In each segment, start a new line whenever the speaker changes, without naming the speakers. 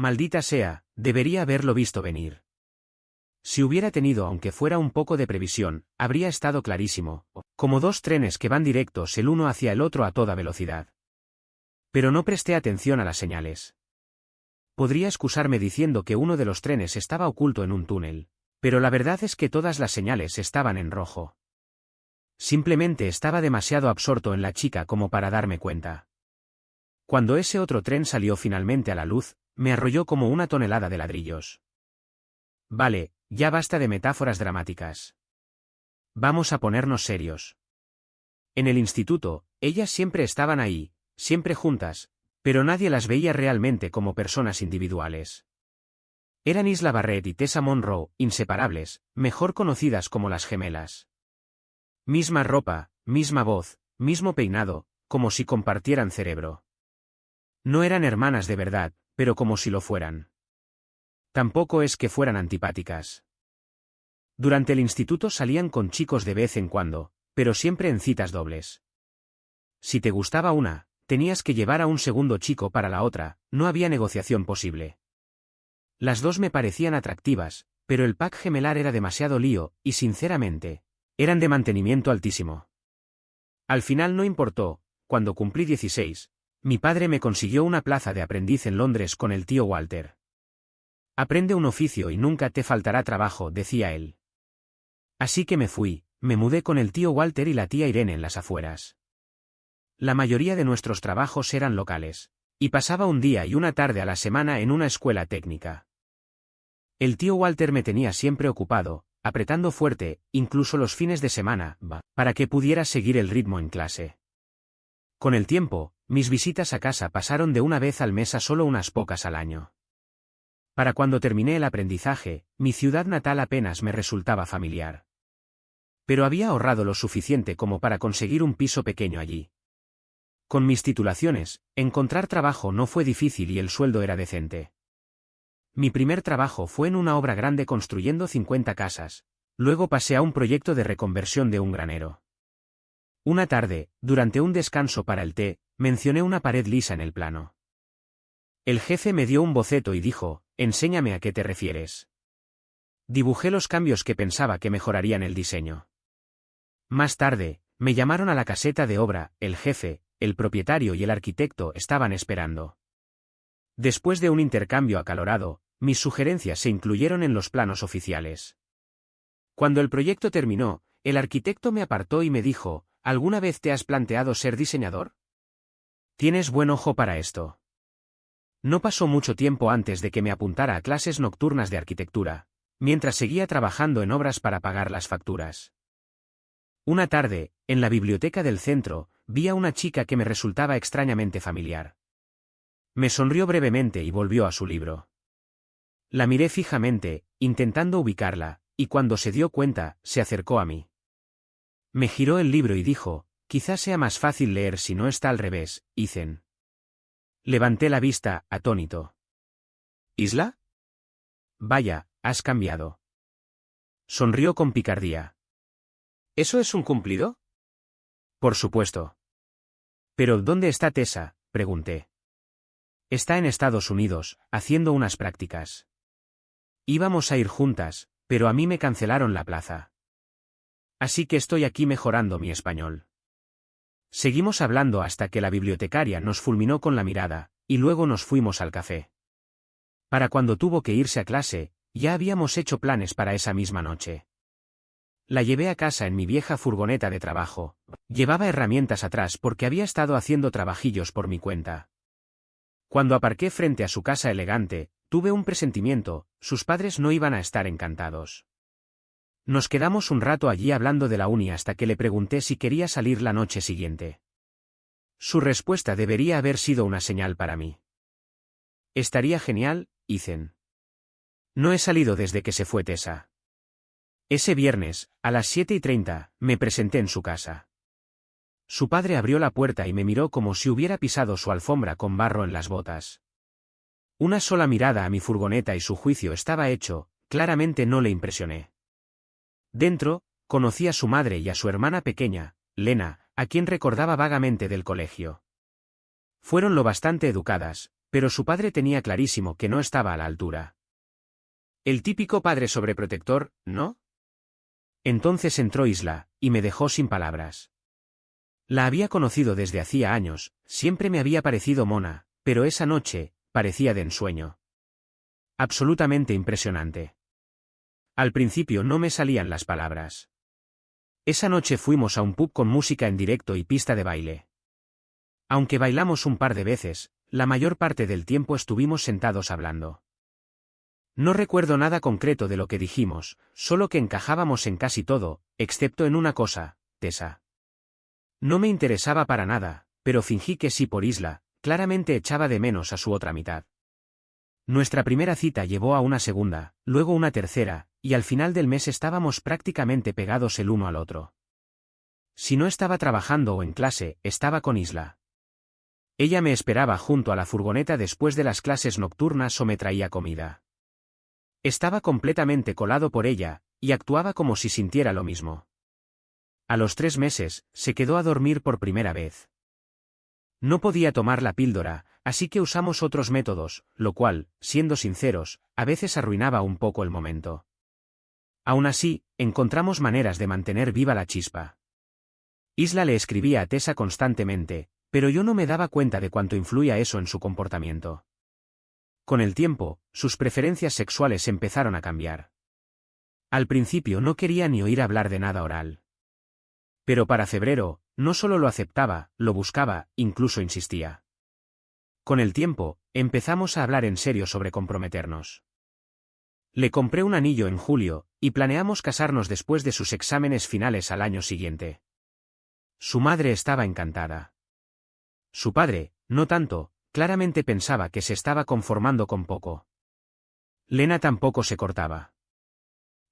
Maldita sea, debería haberlo visto venir. Si hubiera tenido aunque fuera un poco de previsión, habría estado clarísimo, como dos trenes que van directos el uno hacia el otro a toda velocidad. Pero no presté atención a las señales. Podría excusarme diciendo que uno de los trenes estaba oculto en un túnel, pero la verdad es que todas las señales estaban en rojo. Simplemente estaba demasiado absorto en la chica como para darme cuenta. Cuando ese otro tren salió finalmente a la luz, me arrolló como una tonelada de ladrillos. Vale, ya basta de metáforas dramáticas. Vamos a ponernos serios. En el instituto, ellas siempre estaban ahí, siempre juntas, pero nadie las veía realmente como personas individuales. Eran Isla Barrett y Tessa Monroe, inseparables, mejor conocidas como las gemelas. Misma ropa, misma voz, mismo peinado, como si compartieran cerebro. No eran hermanas de verdad, pero como si lo fueran. Tampoco es que fueran antipáticas. Durante el instituto salían con chicos de vez en cuando, pero siempre en citas dobles. Si te gustaba una, tenías que llevar a un segundo chico para la otra, no había negociación posible. Las dos me parecían atractivas, pero el pack gemelar era demasiado lío, y sinceramente, eran de mantenimiento altísimo. Al final no importó, cuando cumplí 16, mi padre me consiguió una plaza de aprendiz en Londres con el tío Walter. Aprende un oficio y nunca te faltará trabajo, decía él. Así que me fui, me mudé con el tío Walter y la tía Irene en las afueras. La mayoría de nuestros trabajos eran locales, y pasaba un día y una tarde a la semana en una escuela técnica. El tío Walter me tenía siempre ocupado, apretando fuerte, incluso los fines de semana, para que pudiera seguir el ritmo en clase. Con el tiempo, mis visitas a casa pasaron de una vez al mes a solo unas pocas al año. Para cuando terminé el aprendizaje, mi ciudad natal apenas me resultaba familiar. Pero había ahorrado lo suficiente como para conseguir un piso pequeño allí. Con mis titulaciones, encontrar trabajo no fue difícil y el sueldo era decente. Mi primer trabajo fue en una obra grande construyendo 50 casas, luego pasé a un proyecto de reconversión de un granero. Una tarde, durante un descanso para el té, mencioné una pared lisa en el plano. El jefe me dio un boceto y dijo, «Enséñame a qué te refieres». Dibujé los cambios que pensaba que mejorarían el diseño. Más tarde, me llamaron a la caseta de obra, el jefe, el propietario y el arquitecto estaban esperando. Después de un intercambio acalorado, mis sugerencias se incluyeron en los planos oficiales. Cuando el proyecto terminó, el arquitecto me apartó y me dijo, «¿Alguna vez te has planteado ser diseñador? Tienes buen ojo para esto». No pasó mucho tiempo antes de que me apuntara a clases nocturnas de arquitectura, mientras seguía trabajando en obras para pagar las facturas. Una tarde, en la biblioteca del centro, vi a una chica que me resultaba extrañamente familiar. Me sonrió brevemente y volvió a su libro. La miré fijamente, intentando ubicarla, y cuando se dio cuenta, se acercó a mí. Me giró el libro y dijo, «Quizás sea más fácil leer si no está al revés, Ethan». Levanté la vista, atónito. «¿Isla? Vaya, has cambiado». Sonrió con picardía. «¿Eso es un cumplido?» «Por supuesto». «¿Pero dónde está Tessa?», pregunté. «Está en Estados Unidos, haciendo unas prácticas. Íbamos a ir juntas, pero a mí me cancelaron la plaza. Así que estoy aquí mejorando mi español». Seguimos hablando hasta que la bibliotecaria nos fulminó con la mirada, y luego nos fuimos al café. Para cuando tuvo que irse a clase, ya habíamos hecho planes para esa misma noche. La llevé a casa en mi vieja furgoneta de trabajo. Llevaba herramientas atrás porque había estado haciendo trabajillos por mi cuenta. Cuando aparqué frente a su casa elegante, tuve un presentimiento, sus padres no iban a estar encantados. Nos quedamos un rato allí hablando de la uni hasta que le pregunté si quería salir la noche siguiente. Su respuesta debería haber sido una señal para mí. «Estaría genial, Ethan». No he salido desde que se fue Tessa. Ese viernes, a las 7:30, me presenté en su casa. Su padre abrió la puerta y me miró como si hubiera pisado su alfombra con barro en las botas. Una sola mirada a mi furgoneta y su juicio estaba hecho, claramente no le impresioné. Dentro, conocí a su madre y a su hermana pequeña, Lena, a quien recordaba vagamente del colegio. Fueron lo bastante educadas, pero su padre tenía clarísimo que no estaba a la altura. El típico padre sobreprotector, ¿no? Entonces entró Isla, y me dejó sin palabras. La había conocido desde hacía años, siempre me había parecido mona, pero esa noche, parecía de ensueño. Absolutamente impresionante. Al principio no me salían las palabras. Esa noche fuimos a un pub con música en directo y pista de baile. Aunque bailamos un par de veces, la mayor parte del tiempo estuvimos sentados hablando. No recuerdo nada concreto de lo que dijimos, solo que encajábamos en casi todo, excepto en una cosa, Tessa. No me interesaba para nada, pero fingí que sí por Isla, claramente echaba de menos a su otra mitad. Nuestra primera cita llevó a una segunda, luego una tercera, y al final del mes estábamos prácticamente pegados el uno al otro. Si no estaba trabajando o en clase, estaba con Isla. Ella me esperaba junto a la furgoneta después de las clases nocturnas o me traía comida. Estaba completamente colado por ella, y actuaba como si sintiera lo mismo. A los 3 meses, se quedó a dormir por primera vez. No podía tomar la píldora, así que usamos otros métodos, lo cual, siendo sinceros, a veces arruinaba un poco el momento. Aún así, encontramos maneras de mantener viva la chispa. Isla le escribía a Tessa constantemente, pero yo no me daba cuenta de cuánto influía eso en su comportamiento. Con el tiempo, sus preferencias sexuales empezaron a cambiar. Al principio no quería ni oír hablar de nada oral. Pero para febrero, no solo lo aceptaba, lo buscaba, incluso insistía. Con el tiempo, empezamos a hablar en serio sobre comprometernos. Le compré un anillo en julio, y planeamos casarnos después de sus exámenes finales al año siguiente. Su madre estaba encantada. Su padre, no tanto, claramente pensaba que se estaba conformando con poco. Lena tampoco se cortaba.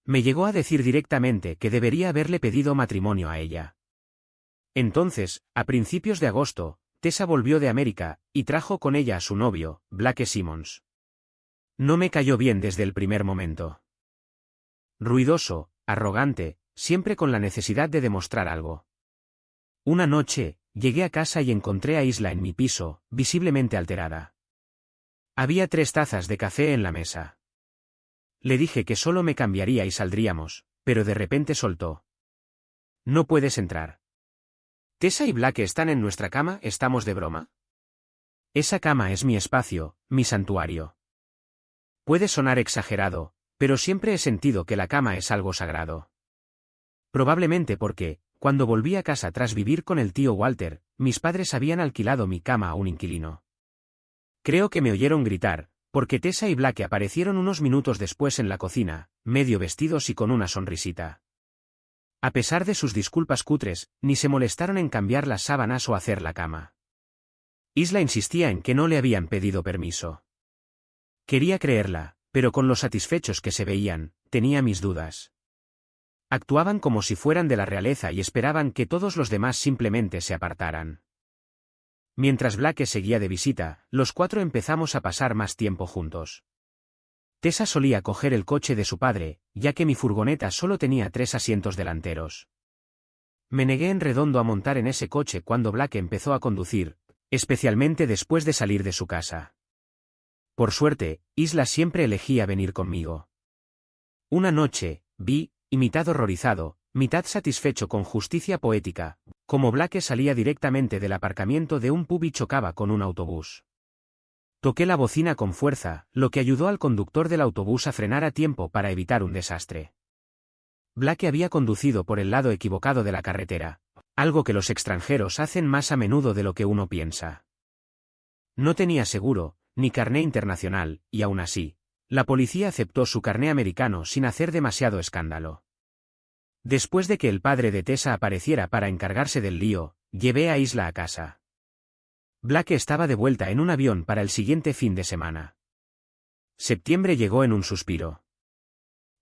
Me llegó a decir directamente que debería haberle pedido matrimonio a ella. Entonces, a principios de agosto, Tessa volvió de América, y trajo con ella a su novio, Blake Simmons. No me cayó bien desde el primer momento. Ruidoso, arrogante, siempre con la necesidad de demostrar algo. Una noche, llegué a casa y encontré a Isla en mi piso, visiblemente alterada. Había 3 tazas de café en la mesa. Le dije que solo me cambiaría y saldríamos, pero de repente soltó. No puedes entrar. Tessa y Blake están en nuestra cama, ¿estamos de broma? Esa cama es mi espacio, mi santuario. Puede sonar exagerado, pero siempre he sentido que la cama es algo sagrado. Probablemente porque, cuando volví a casa tras vivir con el tío Walter, mis padres habían alquilado mi cama a un inquilino. Creo que me oyeron gritar, porque Tessa y Blake aparecieron unos minutos después en la cocina, medio vestidos y con una sonrisita. A pesar de sus disculpas cutres, ni se molestaron en cambiar las sábanas o hacer la cama. Isla insistía en que no le habían pedido permiso. Quería creerla, pero con lo satisfechos que se veían, tenía mis dudas. Actuaban como si fueran de la realeza y esperaban que todos los demás simplemente se apartaran. Mientras Blake seguía de visita, los 4 empezamos a pasar más tiempo juntos. Tessa solía coger el coche de su padre, ya que mi furgoneta solo tenía 3 asientos delanteros. Me negué en redondo a montar en ese coche cuando Blake empezó a conducir, especialmente después de salir de su casa. Por suerte, Isla siempre elegía venir conmigo. Una noche, vi, y mitad horrorizado, mitad satisfecho con justicia poética, como Blake salía directamente del aparcamiento de un pub y chocaba con un autobús. Toqué la bocina con fuerza, lo que ayudó al conductor del autobús a frenar a tiempo para evitar un desastre. Blake había conducido por el lado equivocado de la carretera, algo que los extranjeros hacen más a menudo de lo que uno piensa. No tenía seguro, ni carné internacional, y aún así, la policía aceptó su carné americano sin hacer demasiado escándalo. Después de que el padre de Tessa apareciera para encargarse del lío, llevé a Isla a casa. Blake estaba de vuelta en un avión para el siguiente fin de semana. Septiembre llegó en un suspiro.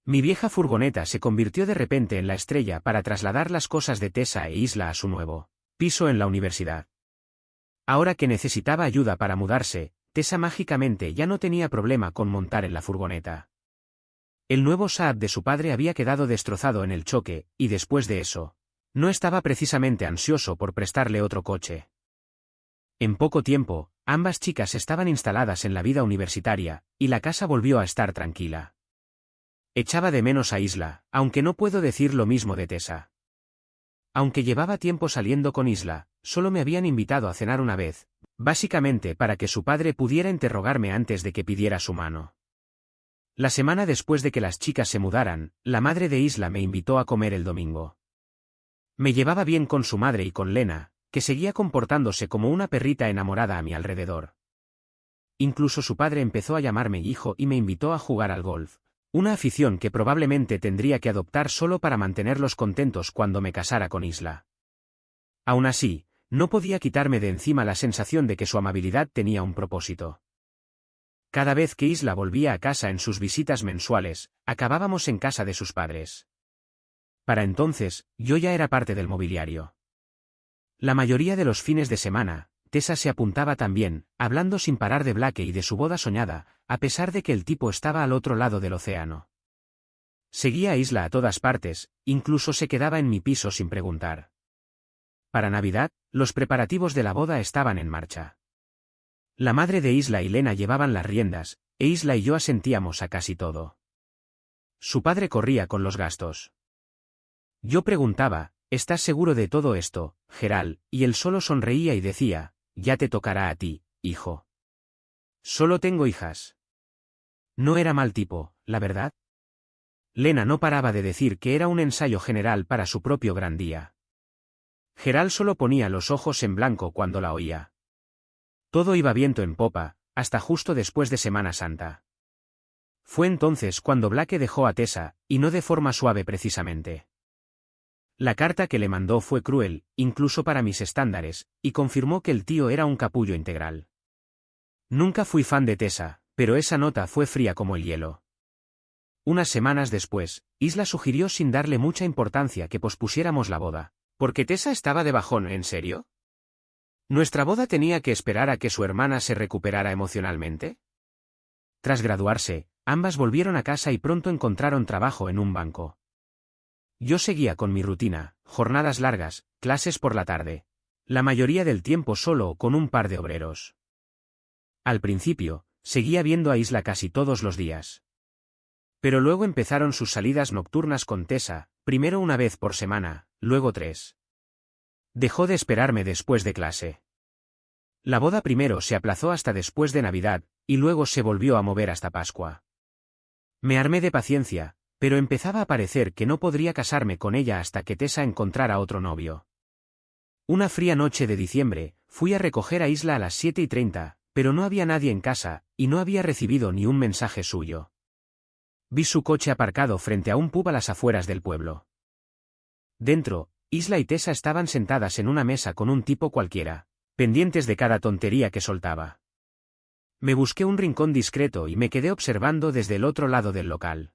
Mi vieja furgoneta se convirtió de repente en la estrella para trasladar las cosas de Tessa e Isla a su nuevo piso en la universidad. Ahora que necesitaba ayuda para mudarse, Tessa mágicamente ya no tenía problema con montar en la furgoneta. El nuevo Saab de su padre había quedado destrozado en el choque, y después de eso, no estaba precisamente ansioso por prestarle otro coche. En poco tiempo, Ambas chicas estaban instaladas en la vida universitaria, y la casa volvió a estar tranquila. Echaba de menos a Isla, aunque no puedo decir lo mismo de Tessa. Aunque llevaba tiempo saliendo con Isla, solo me habían invitado a cenar una vez, básicamente para que su padre pudiera interrogarme antes de que pidiera su mano. La semana después de que las chicas se mudaran, la madre de Isla me invitó a comer el domingo. Me llevaba bien con su madre y con Lena, que seguía comportándose como una perrita enamorada a mi alrededor. Incluso su padre empezó a llamarme hijo y me invitó a jugar al golf, una afición que probablemente tendría que adoptar solo para mantenerlos contentos cuando me casara con Isla. Aún así, no podía quitarme de encima la sensación de que su amabilidad tenía un propósito. Cada vez que Isla volvía a casa en sus visitas mensuales, acabábamos en casa de sus padres. Para entonces, yo ya era parte del mobiliario. La mayoría de los fines de semana, Tessa se apuntaba también, hablando sin parar de Blake y de su boda soñada, a pesar de que el tipo estaba al otro lado del océano. Seguía a Isla a todas partes, incluso se quedaba en mi piso sin preguntar. Para Navidad, los preparativos de la boda estaban en marcha. La madre de Isla y Lena llevaban las riendas, e Isla y yo asentíamos a casi todo. Su padre corría con los gastos. Yo preguntaba, ¿estás seguro de todo esto, Gerald? Y él solo sonreía y decía, ya te tocará a ti, hijo. Solo tengo hijas. No era mal tipo, la verdad. Lena no paraba de decir que era un ensayo general para su propio gran día. Gerald solo ponía los ojos en blanco cuando la oía. Todo iba viento en popa, hasta justo después de Semana Santa. Fue entonces cuando Blake dejó a Tessa, y no de forma suave precisamente. La carta que le mandó fue cruel, incluso para mis estándares, y confirmó que el tío era un capullo integral. Nunca fui fan de Tessa, pero esa nota fue fría como el hielo. Unas semanas después, Isla sugirió sin darle mucha importancia que pospusiéramos la boda. ¿Porque Tessa estaba de bajón, en serio? ¿Nuestra boda tenía que esperar a que su hermana se recuperara emocionalmente? Tras graduarse, ambas volvieron a casa y pronto encontraron trabajo en un banco. Yo seguía con mi rutina, jornadas largas, clases por la tarde. La mayoría del tiempo solo o con un par de obreros. Al principio, seguía viendo a Isla casi todos los días. Pero luego empezaron sus salidas nocturnas con Tessa, primero una vez por semana, luego 3. Dejó de esperarme después de clase. La boda primero se aplazó hasta después de Navidad, y luego se volvió a mover hasta Pascua. Me armé de paciencia, pero empezaba a parecer que no podría casarme con ella hasta que Tessa encontrara otro novio. Una fría noche de diciembre, fui a recoger a Isla a las 7:30, pero no había nadie en casa, y no había recibido ni un mensaje suyo. Vi su coche aparcado frente a un pub a las afueras del pueblo. Dentro, Isla y Tessa estaban sentadas en una mesa con un tipo cualquiera, pendientes de cada tontería que soltaba. Me busqué un rincón discreto y me quedé observando desde el otro lado del local.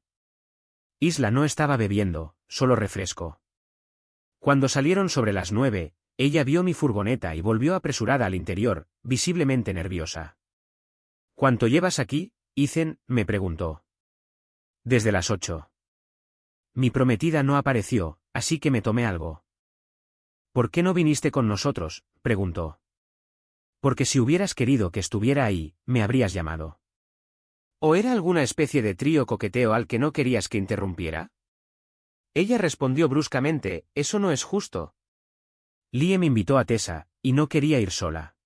Isla no estaba bebiendo, solo refresco. Cuando salieron sobre las 9, ella vio mi furgoneta y volvió apresurada al interior, visiblemente nerviosa. ¿Cuánto llevas aquí, Ethan?, me preguntó. Desde las 8. Mi prometida no apareció, así que me tomé algo. ¿Por qué no viniste con nosotros?, preguntó. Porque si hubieras querido que estuviera ahí, me habrías llamado. ¿O era alguna especie de trío coqueteo al que no querías que interrumpiera? Ella respondió bruscamente, eso no es justo. Liam invitó a Tessa, y no quería ir sola.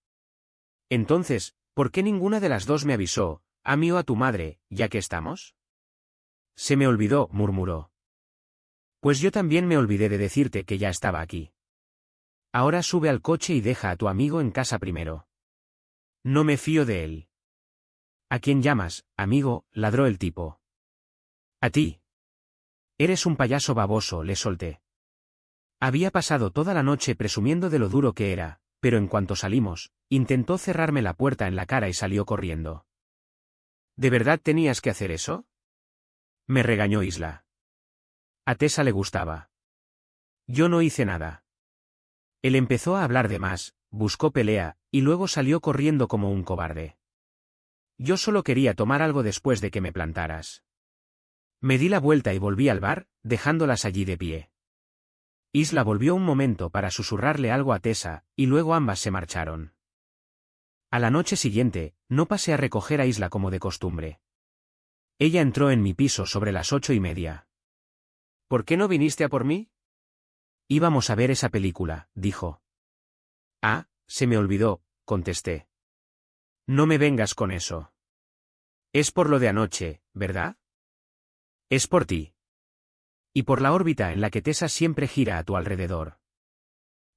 Entonces, ¿por qué ninguna de las dos me avisó, a mí o a tu madre, ya que estamos? Se me olvidó, murmuró. Pues yo también me olvidé de decirte que ya estaba aquí. Ahora sube al coche y deja a tu amigo en casa primero. No me fío de él. ¿A quién llamas, amigo?, ladró el tipo. A ti. Eres un payaso baboso, le solté. Había pasado toda la noche presumiendo de lo duro que era, pero en cuanto salimos, intentó cerrarme la puerta en la cara y salió corriendo. ¿De verdad tenías que hacer eso?, me regañó Isla. A Tessa le gustaba. Yo no hice nada. Él empezó a hablar de más, buscó pelea, y luego salió corriendo como un cobarde. Yo solo quería tomar algo después de que me plantaras. Me di la vuelta y volví al bar, dejándolas allí de pie. Isla volvió un momento para susurrarle algo a Tessa, y luego ambas se marcharon. A la noche siguiente, no pasé a recoger a Isla como de costumbre. Ella entró en mi piso sobre las 8:30.
¿Por qué no viniste a por mí?
Íbamos a ver esa película, dijo.
Ah, se me olvidó, contesté.
No me vengas con eso.
Es por lo de anoche, ¿verdad?
Es por ti. Y por la órbita en la que Tessa siempre gira a tu alrededor.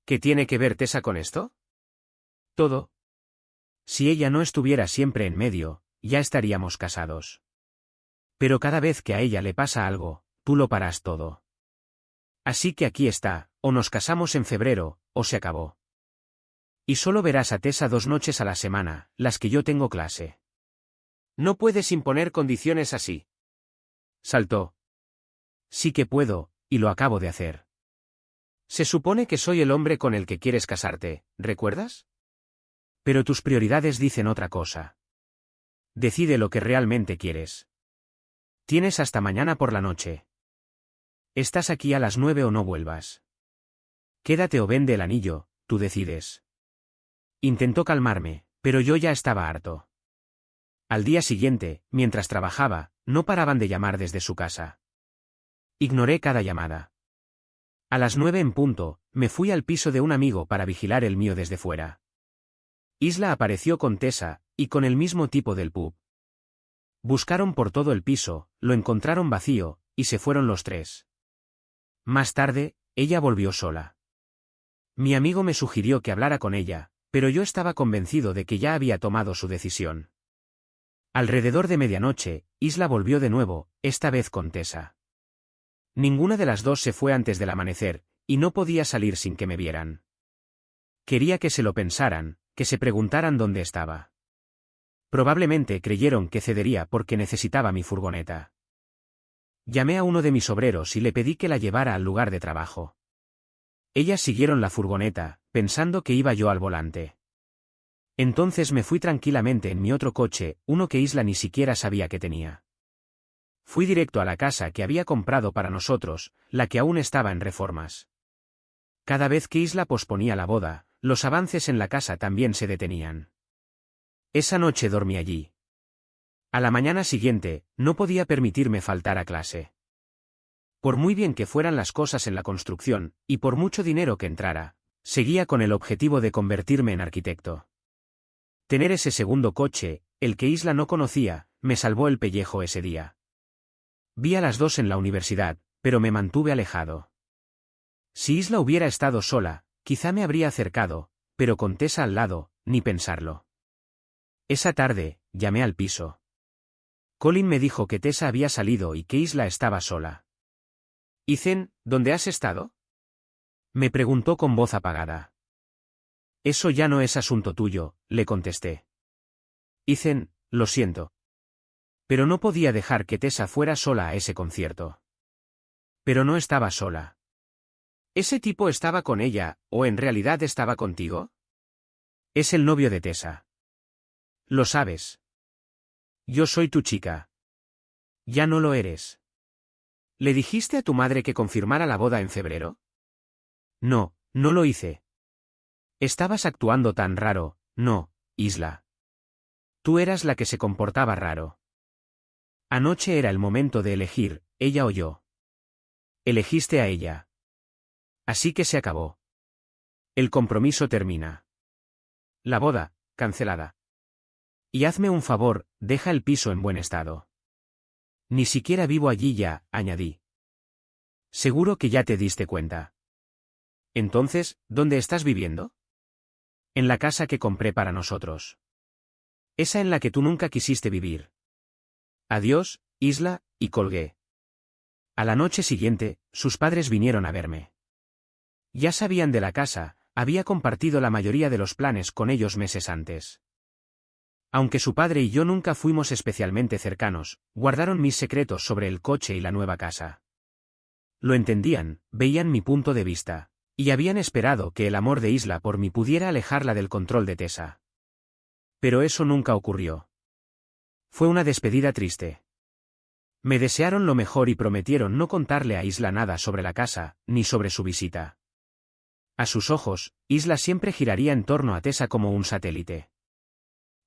¿Qué tiene que ver Tessa con esto?
Todo. Si ella no estuviera siempre en medio, ya estaríamos casados. Pero cada vez que a ella le pasa algo, tú lo paras todo. Así que aquí está, o nos casamos en febrero, o se acabó. Y solo verás a Tessa 2 noches a la semana, las que yo tengo clase.
No puedes imponer condiciones así.
Saltó. Sí que puedo, y lo acabo de hacer.
Se supone que soy el hombre con el que quieres casarte, ¿recuerdas?
Pero tus prioridades dicen otra cosa. Decide lo que realmente quieres. Tienes hasta mañana por la noche. Estás aquí a las 9 o no vuelvas. Quédate o vende el anillo, tú decides. Intentó calmarme, pero yo ya estaba harto. Al día siguiente, mientras trabajaba, no paraban de llamar desde su casa. Ignoré cada llamada. A las 9 en punto, me fui al piso de un amigo para vigilar el mío desde fuera. Isla apareció con Tessa, y con el mismo tipo del pub. Buscaron por todo el piso, lo encontraron vacío, y se fueron los tres. Más tarde, ella volvió sola. Mi amigo me sugirió que hablara con ella, pero yo estaba convencido de que ya había tomado su decisión. Alrededor de medianoche, Isla volvió de nuevo, esta vez con Tessa. Ninguna de las dos se fue antes del amanecer, y no podía salir sin que me vieran. Quería que se lo pensaran, que se preguntaran dónde estaba. Probablemente creyeron que cedería porque necesitaba mi furgoneta. Llamé a uno de mis obreros y le pedí que la llevara al lugar de trabajo. Ellas siguieron la furgoneta, pensando que iba yo al volante. Entonces me fui tranquilamente en mi otro coche, uno que Isla ni siquiera sabía que tenía. Fui directo a la casa que había comprado para nosotros, la que aún estaba en reformas. Cada vez que Isla posponía la boda, los avances en la casa también se detenían. Esa noche dormí allí. A la mañana siguiente, no podía permitirme faltar a clase. Por muy bien que fueran las cosas en la construcción, y por mucho dinero que entrara, seguía con el objetivo de convertirme en arquitecto. Tener ese segundo coche, el que Isla no conocía, me salvó el pellejo ese día. Vi a las dos en la universidad, pero me mantuve alejado. Si Isla hubiera estado sola, quizá me habría acercado, pero con Tessa al lado, ni pensarlo. Esa tarde, llamé al piso. Colin me dijo que Tessa había salido y que Isla estaba sola.
Ethan, ¿dónde has estado?
Me preguntó con voz apagada. Eso ya no es asunto tuyo, le contesté.
Ethan, lo siento.
Pero no podía dejar que Tessa fuera sola a ese concierto. Pero no estaba sola.
¿Ese tipo estaba con ella, o en realidad estaba contigo?
Es el novio de Tessa.
Lo sabes.
Yo soy tu chica. Ya no lo eres.
¿Le dijiste a tu madre que confirmara la boda en febrero?
No, no lo hice. Estabas actuando tan raro, no, Isla. Tú eras la que se comportaba raro. Anoche era el momento de elegir, ella o yo. Elegiste a ella. Así que se acabó. El compromiso termina. La boda, cancelada. Y hazme un favor, deja el piso en buen estado. Ni siquiera vivo allí ya, añadí. Seguro que ya te diste cuenta.
Entonces, ¿dónde estás viviendo?
En la casa que compré para nosotros. Esa en la que tú nunca quisiste vivir.
Adiós, Isla, y colgué.
A la noche siguiente, sus padres vinieron a verme. Ya sabían de la casa, había compartido la mayoría de los planes con ellos meses antes. Aunque su padre y yo nunca fuimos especialmente cercanos, guardaron mis secretos sobre el coche y la nueva casa. Lo entendían, veían mi punto de vista, y habían esperado que el amor de Isla por mí pudiera alejarla del control de Tessa. Pero eso nunca ocurrió. Fue una despedida triste. Me desearon lo mejor y prometieron no contarle a Isla nada sobre la casa, ni sobre su visita. A sus ojos, Isla siempre giraría en torno a Tessa como un satélite.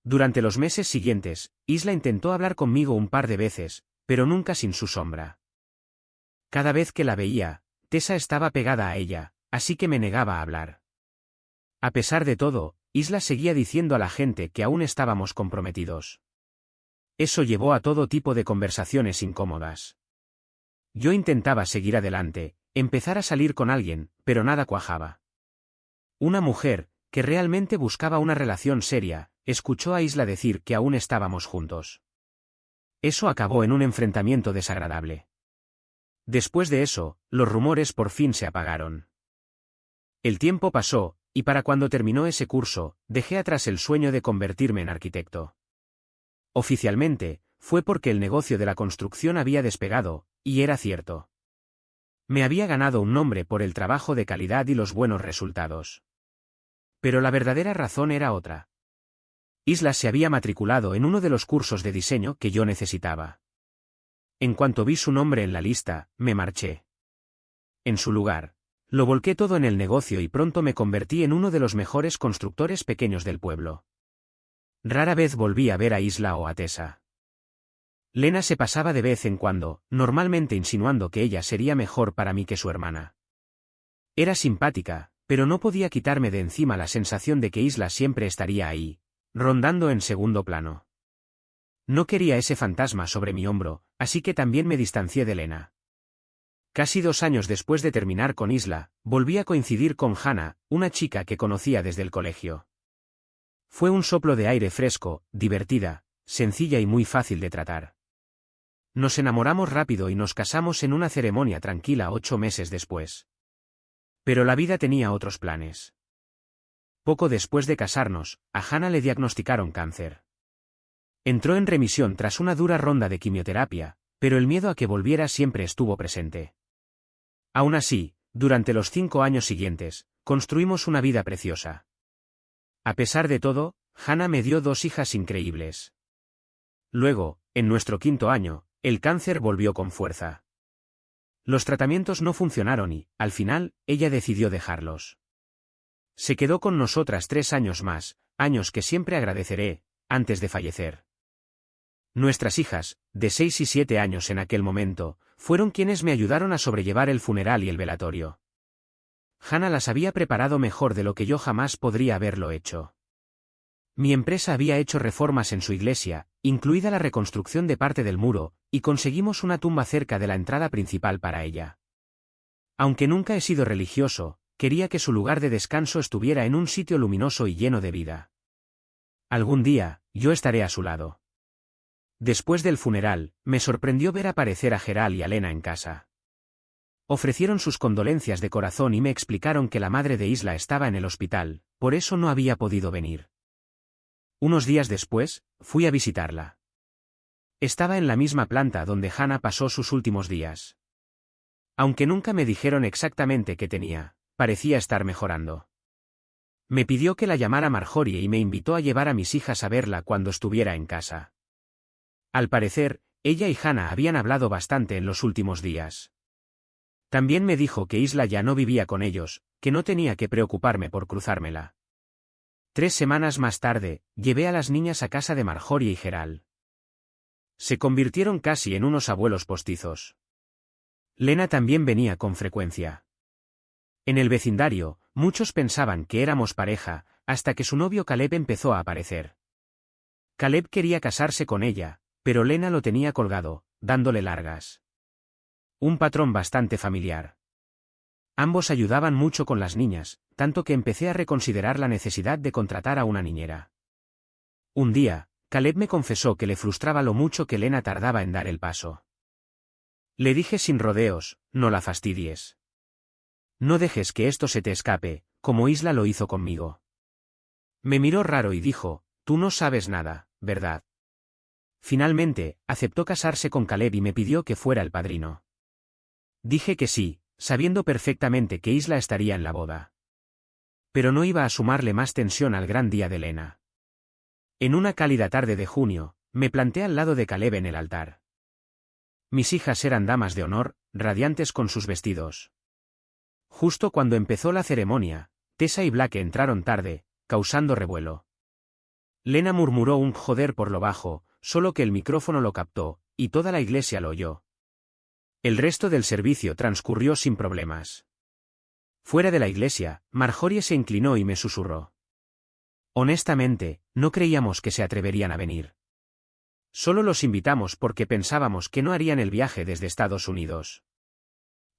Durante los meses siguientes, Isla intentó hablar conmigo un par de veces, pero nunca sin su sombra. Cada vez que la veía, Tessa estaba pegada a ella, así que me negaba a hablar. A pesar de todo, Isla seguía diciendo a la gente que aún estábamos comprometidos. Eso llevó a todo tipo de conversaciones incómodas. Yo intentaba seguir adelante, empezar a salir con alguien, pero nada cuajaba. Una mujer, que realmente buscaba una relación seria, escuchó a Isla decir que aún estábamos juntos. Eso acabó en un enfrentamiento desagradable. Después de eso, los rumores por fin se apagaron. El tiempo pasó, y para cuando terminó ese curso, dejé atrás el sueño de convertirme en arquitecto. Oficialmente, fue porque el negocio de la construcción había despegado, y era cierto. Me había ganado un nombre por el trabajo de calidad y los buenos resultados. Pero la verdadera razón era otra. Isla se había matriculado en uno de los cursos de diseño que yo necesitaba. En cuanto vi su nombre en la lista, me marché. En su lugar, lo volqué todo en el negocio y pronto me convertí en uno de los mejores constructores pequeños del pueblo. Rara vez volví a ver a Isla o a Tessa. Lena se pasaba de vez en cuando, normalmente insinuando que ella sería mejor para mí que su hermana. Era simpática, pero no podía quitarme de encima la sensación de que Isla siempre estaría ahí, rondando en segundo plano. No quería ese fantasma sobre mi hombro, así que también me distancié de Lena. Casi 2 años después de terminar con Isla, volví a coincidir con Hannah, una chica que conocía desde el colegio. Fue un soplo de aire fresco, divertida, sencilla y muy fácil de tratar. Nos enamoramos rápido y nos casamos en una ceremonia tranquila 8 meses después. Pero la vida tenía otros planes. Poco después de casarnos, a Hannah le diagnosticaron cáncer. Entró en remisión tras una dura ronda de quimioterapia, pero el miedo a que volviera siempre estuvo presente. Aún así, durante los 5 años siguientes, construimos una vida preciosa. A pesar de todo, Hannah me dio 2 hijas increíbles. Luego, en nuestro 5.º año, el cáncer volvió con fuerza. Los tratamientos no funcionaron y, al final, ella decidió dejarlos. Se quedó con nosotras 3 años más, años que siempre agradeceré, antes de fallecer. Nuestras hijas, de 6 y 7 años en aquel momento, fueron quienes me ayudaron a sobrellevar el funeral y el velatorio. Hannah las había preparado mejor de lo que yo jamás podría haberlo hecho. Mi empresa había hecho reformas en su iglesia, incluida la reconstrucción de parte del muro, y conseguimos una tumba cerca de la entrada principal para ella. Aunque nunca he sido religioso, quería que su lugar de descanso estuviera en un sitio luminoso y lleno de vida. Algún día, yo estaré a su lado. Después del funeral, me sorprendió ver aparecer a Gerald y a Lena en casa. Ofrecieron sus condolencias de corazón y me explicaron que la madre de Isla estaba en el hospital, por eso no había podido venir. Unos días después, fui a visitarla. Estaba en la misma planta donde Hannah pasó sus últimos días. Aunque nunca me dijeron exactamente qué tenía, parecía estar mejorando. Me pidió que la llamara Marjorie y me invitó a llevar a mis hijas a verla cuando estuviera en casa. Al parecer, ella y Hannah habían hablado bastante en los últimos días. También me dijo que Isla ya no vivía con ellos, que no tenía que preocuparme por cruzármela. 3 semanas más tarde, llevé a las niñas a casa de Marjorie y Gerald. Se convirtieron casi en unos abuelos postizos. Lena también venía con frecuencia. En el vecindario, muchos pensaban que éramos pareja, hasta que su novio Caleb empezó a aparecer. Caleb quería casarse con ella, pero Lena lo tenía colgado, dándole largas. Un patrón bastante familiar. Ambos ayudaban mucho con las niñas, tanto que empecé a reconsiderar la necesidad de contratar a una niñera. Un día, Caleb me confesó que le frustraba lo mucho que Lena tardaba en dar el paso. Le dije sin rodeos, no la fastidies. No dejes que esto se te escape, como Isla lo hizo conmigo. Me miró raro y dijo, tú no sabes nada, ¿verdad? Finalmente, aceptó casarse con Caleb y me pidió que fuera el padrino. Dije que sí, sabiendo perfectamente que Isla estaría en la boda. Pero no iba a sumarle más tensión al gran día de Lena. En una cálida tarde de junio, me planté al lado de Caleb en el altar. Mis hijas eran damas de honor, radiantes con sus vestidos. Justo cuando empezó la ceremonia, Tessa y Blake entraron tarde, causando revuelo. Lena murmuró un joder por lo bajo, solo que el micrófono lo captó, y toda la iglesia lo oyó. El resto del servicio transcurrió sin problemas. Fuera de la iglesia, Marjorie se inclinó y me susurró. Honestamente, no creíamos que se atreverían a venir. Solo los invitamos porque pensábamos que no harían el viaje desde Estados Unidos.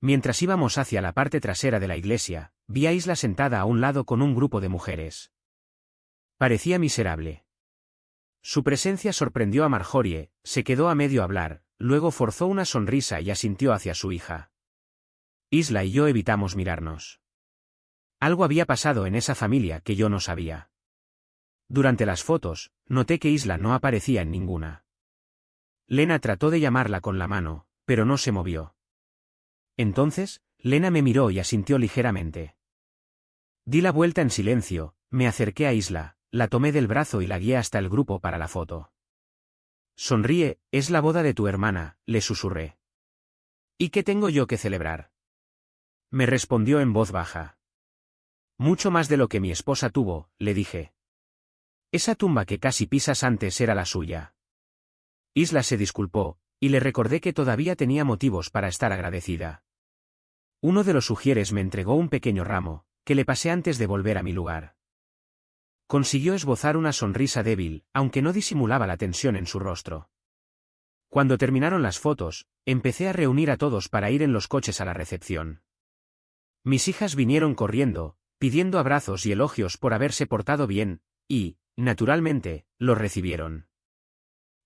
Mientras íbamos hacia la parte trasera de la iglesia, vi a Isla sentada a un lado con un grupo de mujeres. Parecía miserable. Su presencia sorprendió a Marjorie, se quedó a medio hablar, luego forzó una sonrisa y asintió hacia su hija. Isla y yo evitamos mirarnos. Algo había pasado en esa familia que yo no sabía. Durante las fotos, noté que Isla no aparecía en ninguna. Lena trató de llamarla con la mano, pero no se movió. Entonces, Lena me miró y asintió ligeramente. Di la vuelta en silencio, me acerqué a Isla, la tomé del brazo y la guié hasta el grupo para la foto. Sonríe, es la boda de tu hermana, le susurré. ¿Y qué tengo yo que celebrar? Me respondió en voz baja. Mucho más de lo que mi esposa tuvo, le dije. Esa tumba que casi pisas antes era la suya. Isla se disculpó, y le recordé que todavía tenía motivos para estar agradecida. Uno de los sugieres me entregó un pequeño ramo, que le pasé antes de volver a mi lugar. Consiguió esbozar una sonrisa débil, aunque no disimulaba la tensión en su rostro. Cuando terminaron las fotos, empecé a reunir a todos para ir en los coches a la recepción. Mis hijas vinieron corriendo, pidiendo abrazos y elogios por haberse portado bien, y, naturalmente, los recibieron.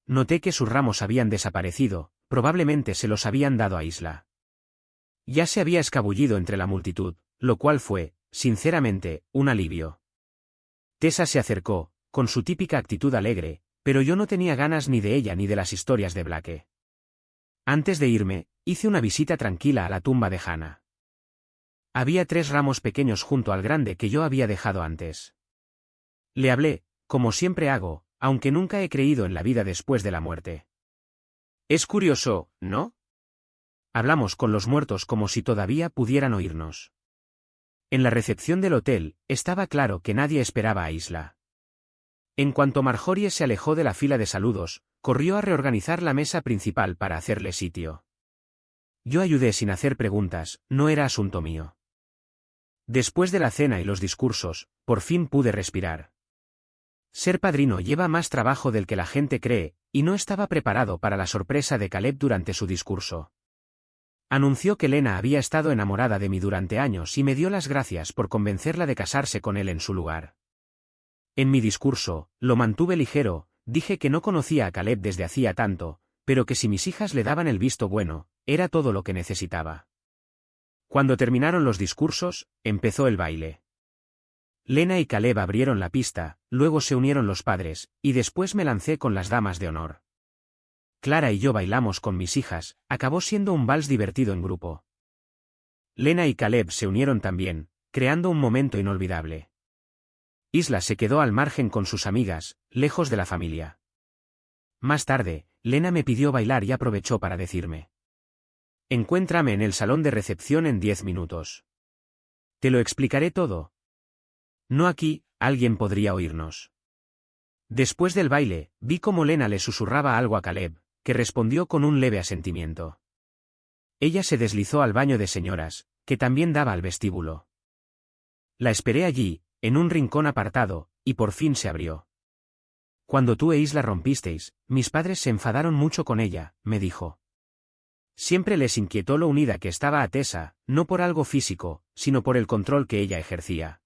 Noté que sus ramos habían desaparecido, probablemente se los habían dado a Isla. Ya se había escabullido entre la multitud, lo cual fue, sinceramente, un alivio. Tessa se acercó, con su típica actitud alegre, pero yo no tenía ganas ni de ella ni de las historias de Blake. Antes de irme, hice una visita tranquila a la tumba de Hannah. Había 3 ramos pequeños junto al grande que yo había dejado antes. Le hablé, como siempre hago, aunque nunca he creído en la vida después de la muerte. Es curioso, ¿no? Hablamos con los muertos como si todavía pudieran oírnos. En la recepción del hotel, estaba claro que nadie esperaba a Isla. En cuanto Marjorie se alejó de la fila de saludos, corrió a reorganizar la mesa principal para hacerle sitio. Yo ayudé sin hacer preguntas, no era asunto mío. Después de la cena y los discursos, por fin pude respirar. Ser padrino lleva más trabajo del que la gente cree, y no estaba preparado para la sorpresa de Caleb durante su discurso. Anunció que Lena había estado enamorada de mí durante años y me dio las gracias por convencerla de casarse con él en su lugar. En mi discurso, lo mantuve ligero, dije que no conocía a Caleb desde hacía tanto, pero que si mis hijas le daban el visto bueno, era todo lo que necesitaba. Cuando terminaron los discursos, empezó el baile. Lena y Caleb abrieron la pista, luego se unieron los padres, y después me lancé con las damas de honor. Clara y yo bailamos con mis hijas, acabó siendo un vals divertido en grupo. Lena y Caleb se unieron también, creando un momento inolvidable. Isla se quedó al margen con sus amigas, lejos de la familia. Más tarde, Lena me pidió bailar y aprovechó para decirme: encuéntrame en el salón de recepción en 10 minutos. Te lo explicaré todo. No aquí, alguien podría oírnos. Después del baile, vi cómo Lena le susurraba algo a Caleb, que respondió con un leve asentimiento. Ella se deslizó al baño de señoras, que también daba al vestíbulo. La esperé allí, en un rincón apartado, y por fin se abrió. Cuando tú e Isla rompisteis, mis padres se enfadaron mucho con ella, me dijo. Siempre les inquietó lo unida que estaba a Tessa, no por algo físico, sino por el control que ella ejercía.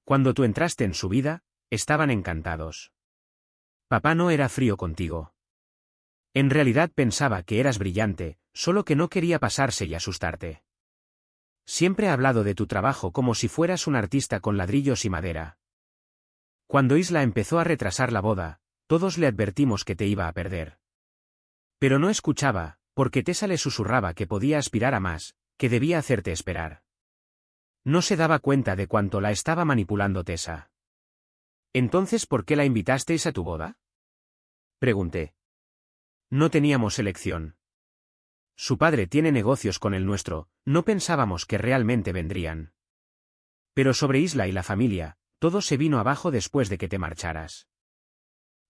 Cuando tú entraste en su vida, estaban encantados. Papá no era frío contigo. En realidad pensaba que eras brillante, solo que no quería pasarse y asustarte. Siempre ha hablado de tu trabajo como si fueras un artista con ladrillos y madera. Cuando Isla empezó a retrasar la boda, todos le advertimos que te iba a perder. Pero no escuchaba, porque Tessa le susurraba que podía aspirar a más, que debía hacerte esperar. No se daba cuenta de cuánto la estaba manipulando Tessa. ¿Entonces por qué la invitasteis a tu boda? Pregunté. No teníamos elección. Su padre tiene negocios con el nuestro, no pensábamos que realmente vendrían. Pero sobre Isla y la familia, todo se vino abajo después de que te marcharas.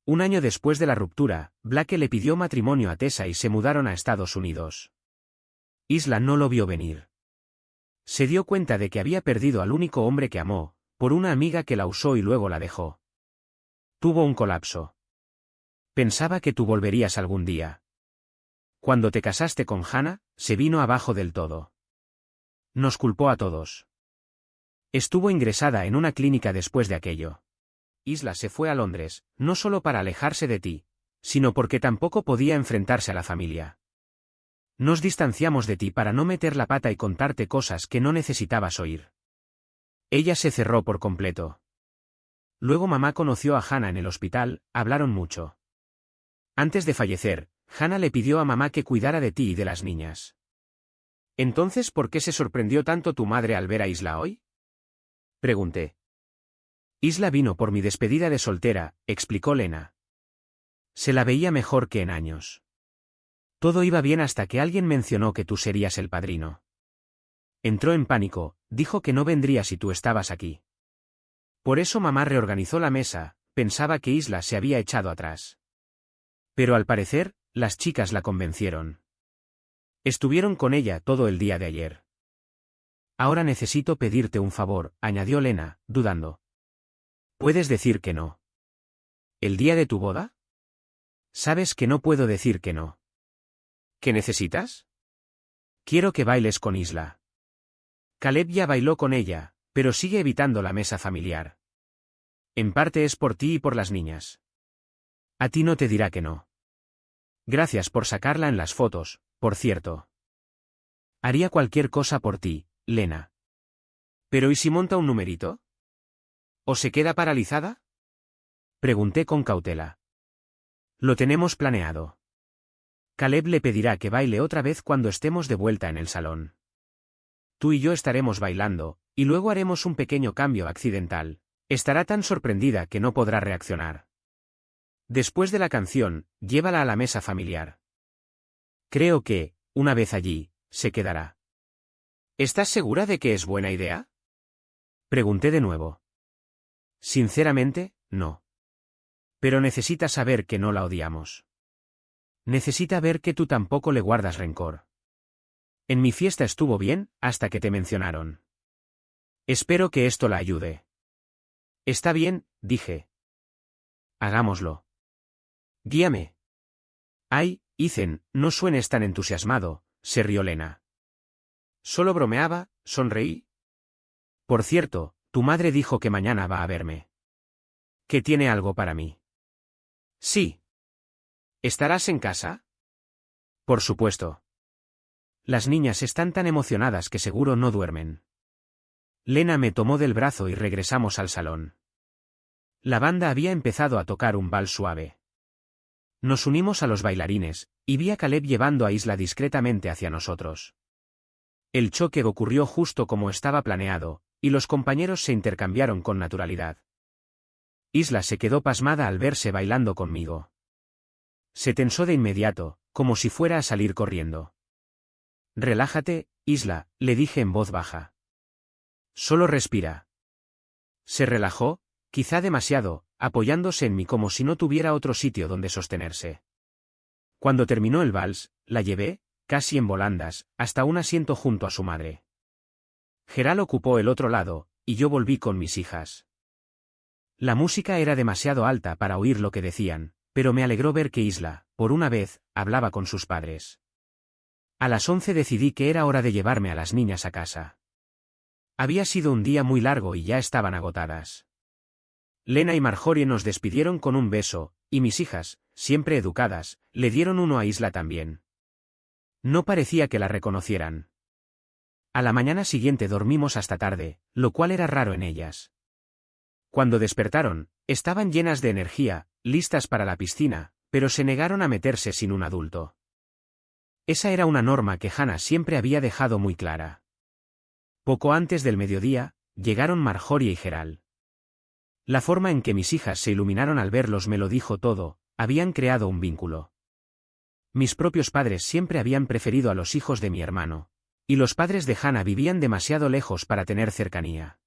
Un año después de la ruptura, Blake le pidió matrimonio a Tessa y se mudaron a Estados Unidos. Isla no lo vio venir. Se dio cuenta de que había perdido al único hombre que amó, por una amiga que la usó y luego la dejó. Tuvo un colapso. Pensaba que tú volverías algún día. Cuando te casaste con Hannah, se vino abajo del todo. Nos culpó a todos. Estuvo ingresada en una clínica después de aquello. Isla se fue a Londres, no solo para alejarse de ti, sino porque tampoco podía enfrentarse a la familia. Nos distanciamos de ti para no meter la pata y contarte cosas que no necesitabas oír. Ella se cerró por completo. Luego mamá conoció a Hannah en el hospital, hablaron mucho. Antes de fallecer, Hannah le pidió a mamá que cuidara de ti y de las niñas. Entonces, ¿por qué se sorprendió tanto tu madre al ver a Isla hoy? Pregunté. Isla vino por mi despedida de soltera, explicó Lena. Se la veía mejor que en años. Todo iba bien hasta que alguien mencionó que tú serías el padrino. Entró en pánico, dijo que no vendría si tú estabas aquí. Por eso mamá reorganizó la mesa, pensaba que Isla se había echado atrás. Pero al parecer, las chicas la convencieron. Estuvieron con ella todo el día de ayer. Ahora necesito pedirte un favor, añadió Lena, dudando. ¿Puedes decir que no? ¿El día de tu boda? Sabes que no puedo decir que no. ¿Qué necesitas? Quiero que bailes con Isla. Caleb ya bailó con ella, pero sigue evitando la mesa familiar. En parte es por ti y por las niñas. A ti no te dirá que no. Gracias por sacarla en las fotos, por cierto. Haría cualquier cosa por ti, Lena. ¿Pero y si monta un numerito? ¿O se queda paralizada? Pregunté con cautela. Lo tenemos planeado. Caleb le pedirá que baile otra vez cuando estemos de vuelta en el salón. Tú y yo estaremos bailando, y luego haremos un pequeño cambio accidental. Estará tan sorprendida que no podrá reaccionar. Después de la canción, llévala a la mesa familiar. Creo que, una vez allí, se quedará. ¿Estás segura de que es buena idea? Pregunté de nuevo. Sinceramente, no. Pero necesita saber que no la odiamos. Necesita ver que tú tampoco le guardas rencor. En mi fiesta estuvo bien, hasta que te mencionaron. Espero que esto la ayude. Está bien, dije. Hagámoslo. Guíame. Ay, Ethan, no suenes tan entusiasmado, se rió Lena. Solo bromeaba, sonreí. Por cierto, tu madre dijo que mañana va a verme. ¿Que tiene algo para mí? Sí. ¿Estarás en casa? Por supuesto. Las niñas están tan emocionadas que seguro no duermen. Lena me tomó del brazo y regresamos al salón. La banda había empezado a tocar un vals suave. Nos unimos a los bailarines, y vi a Caleb llevando a Isla discretamente hacia nosotros. El choque ocurrió justo como estaba planeado, y los compañeros se intercambiaron con naturalidad. Isla se quedó pasmada al verse bailando conmigo. Se tensó de inmediato, como si fuera a salir corriendo. Relájate, Isla, le dije en voz baja. Solo respira. Se relajó, quizá demasiado, apoyándose en mí como si no tuviera otro sitio donde sostenerse. Cuando terminó el vals, la llevé, casi en volandas, hasta un asiento junto a su madre. Geral ocupó el otro lado, y yo volví con mis hijas. La música era demasiado alta para oír lo que decían, pero me alegró ver que Isla, por una vez, hablaba con sus padres. A las 11 decidí que era hora de llevarme a las niñas a casa. Había sido un día muy largo y ya estaban agotadas. Lena y Marjorie nos despidieron con un beso, y mis hijas, siempre educadas, le dieron uno a Isla también. No parecía que la reconocieran. A la mañana siguiente dormimos hasta tarde, lo cual era raro en ellas. Cuando despertaron, estaban llenas de energía, listas para la piscina, pero se negaron a meterse sin un adulto. Esa era una norma que Hannah siempre había dejado muy clara. Poco antes del mediodía, llegaron Marjorie y Geral. La forma en que mis hijas se iluminaron al verlos me lo dijo todo, habían creado un vínculo. Mis propios padres siempre habían preferido a los hijos de mi hermano, y los padres de Hannah vivían demasiado lejos para tener cercanía.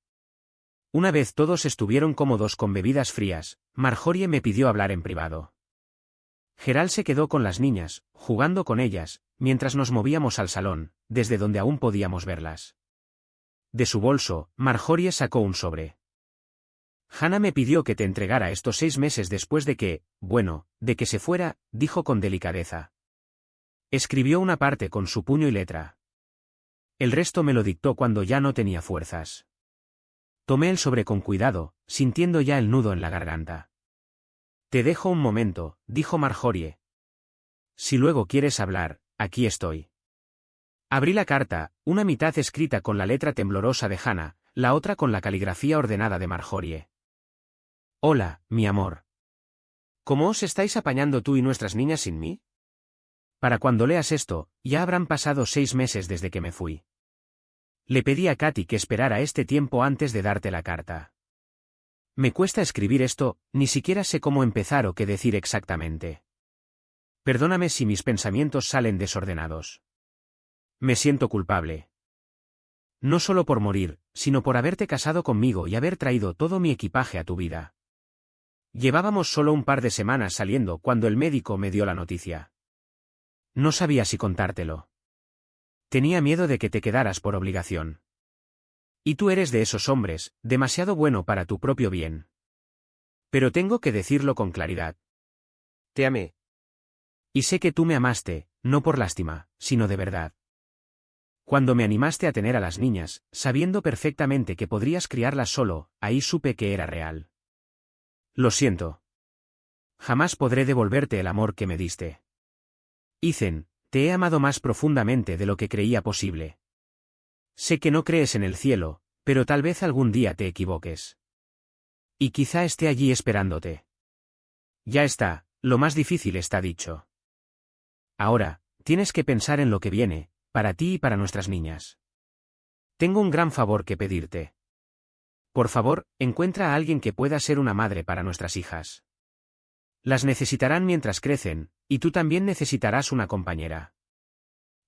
Una vez todos estuvieron cómodos con bebidas frías, Marjorie me pidió hablar en privado. Gerald se quedó con las niñas, jugando con ellas, mientras nos movíamos al salón, desde donde aún podíamos verlas. De su bolso, Marjorie sacó un sobre. Hannah me pidió que te entregara estos 6 meses después de que, bueno, de que se fuera, dijo con delicadeza. Escribió una parte con su puño y letra. El resto me lo dictó cuando ya no tenía fuerzas. Tomé el sobre con cuidado, sintiendo ya el nudo en la garganta. Te dejo un momento, dijo Marjorie. Si luego quieres hablar, aquí estoy. Abrí la carta, una mitad escrita con la letra temblorosa de Hannah, la otra con la caligrafía ordenada de Marjorie. Hola, mi amor. ¿Cómo os estáis apañando tú y nuestras niñas sin mí? Para cuando leas esto, ya habrán pasado 6 meses desde que me fui. Le pedí a Katy que esperara este tiempo antes de darte la carta. Me cuesta escribir esto, ni siquiera sé cómo empezar o qué decir exactamente. Perdóname si mis pensamientos salen desordenados. Me siento culpable. No solo por morir, sino por haberte casado conmigo y haber traído todo mi equipaje a tu vida. Llevábamos solo un par de semanas saliendo cuando el médico me dio la noticia. No sabía si contártelo. Tenía miedo de que te quedaras por obligación. Y tú eres de esos hombres, demasiado bueno para tu propio bien. Pero tengo que decirlo con claridad. Te amé. Y sé que tú me amaste, no por lástima, sino de verdad. Cuando me animaste a tener a las niñas, sabiendo perfectamente que podrías criarlas solo, ahí supe que era real. Lo siento. Jamás podré devolverte el amor que me diste. Ethan, te he amado más profundamente de lo que creía posible. Sé que no crees en el cielo, pero tal vez algún día te equivoques. Y quizá esté allí esperándote. Ya está, lo más difícil está dicho. Ahora, tienes que pensar en lo que viene, para ti y para nuestras niñas. Tengo un gran favor que pedirte. Por favor, encuentra a alguien que pueda ser una madre para nuestras hijas. Las necesitarán mientras crecen, y tú también necesitarás una compañera.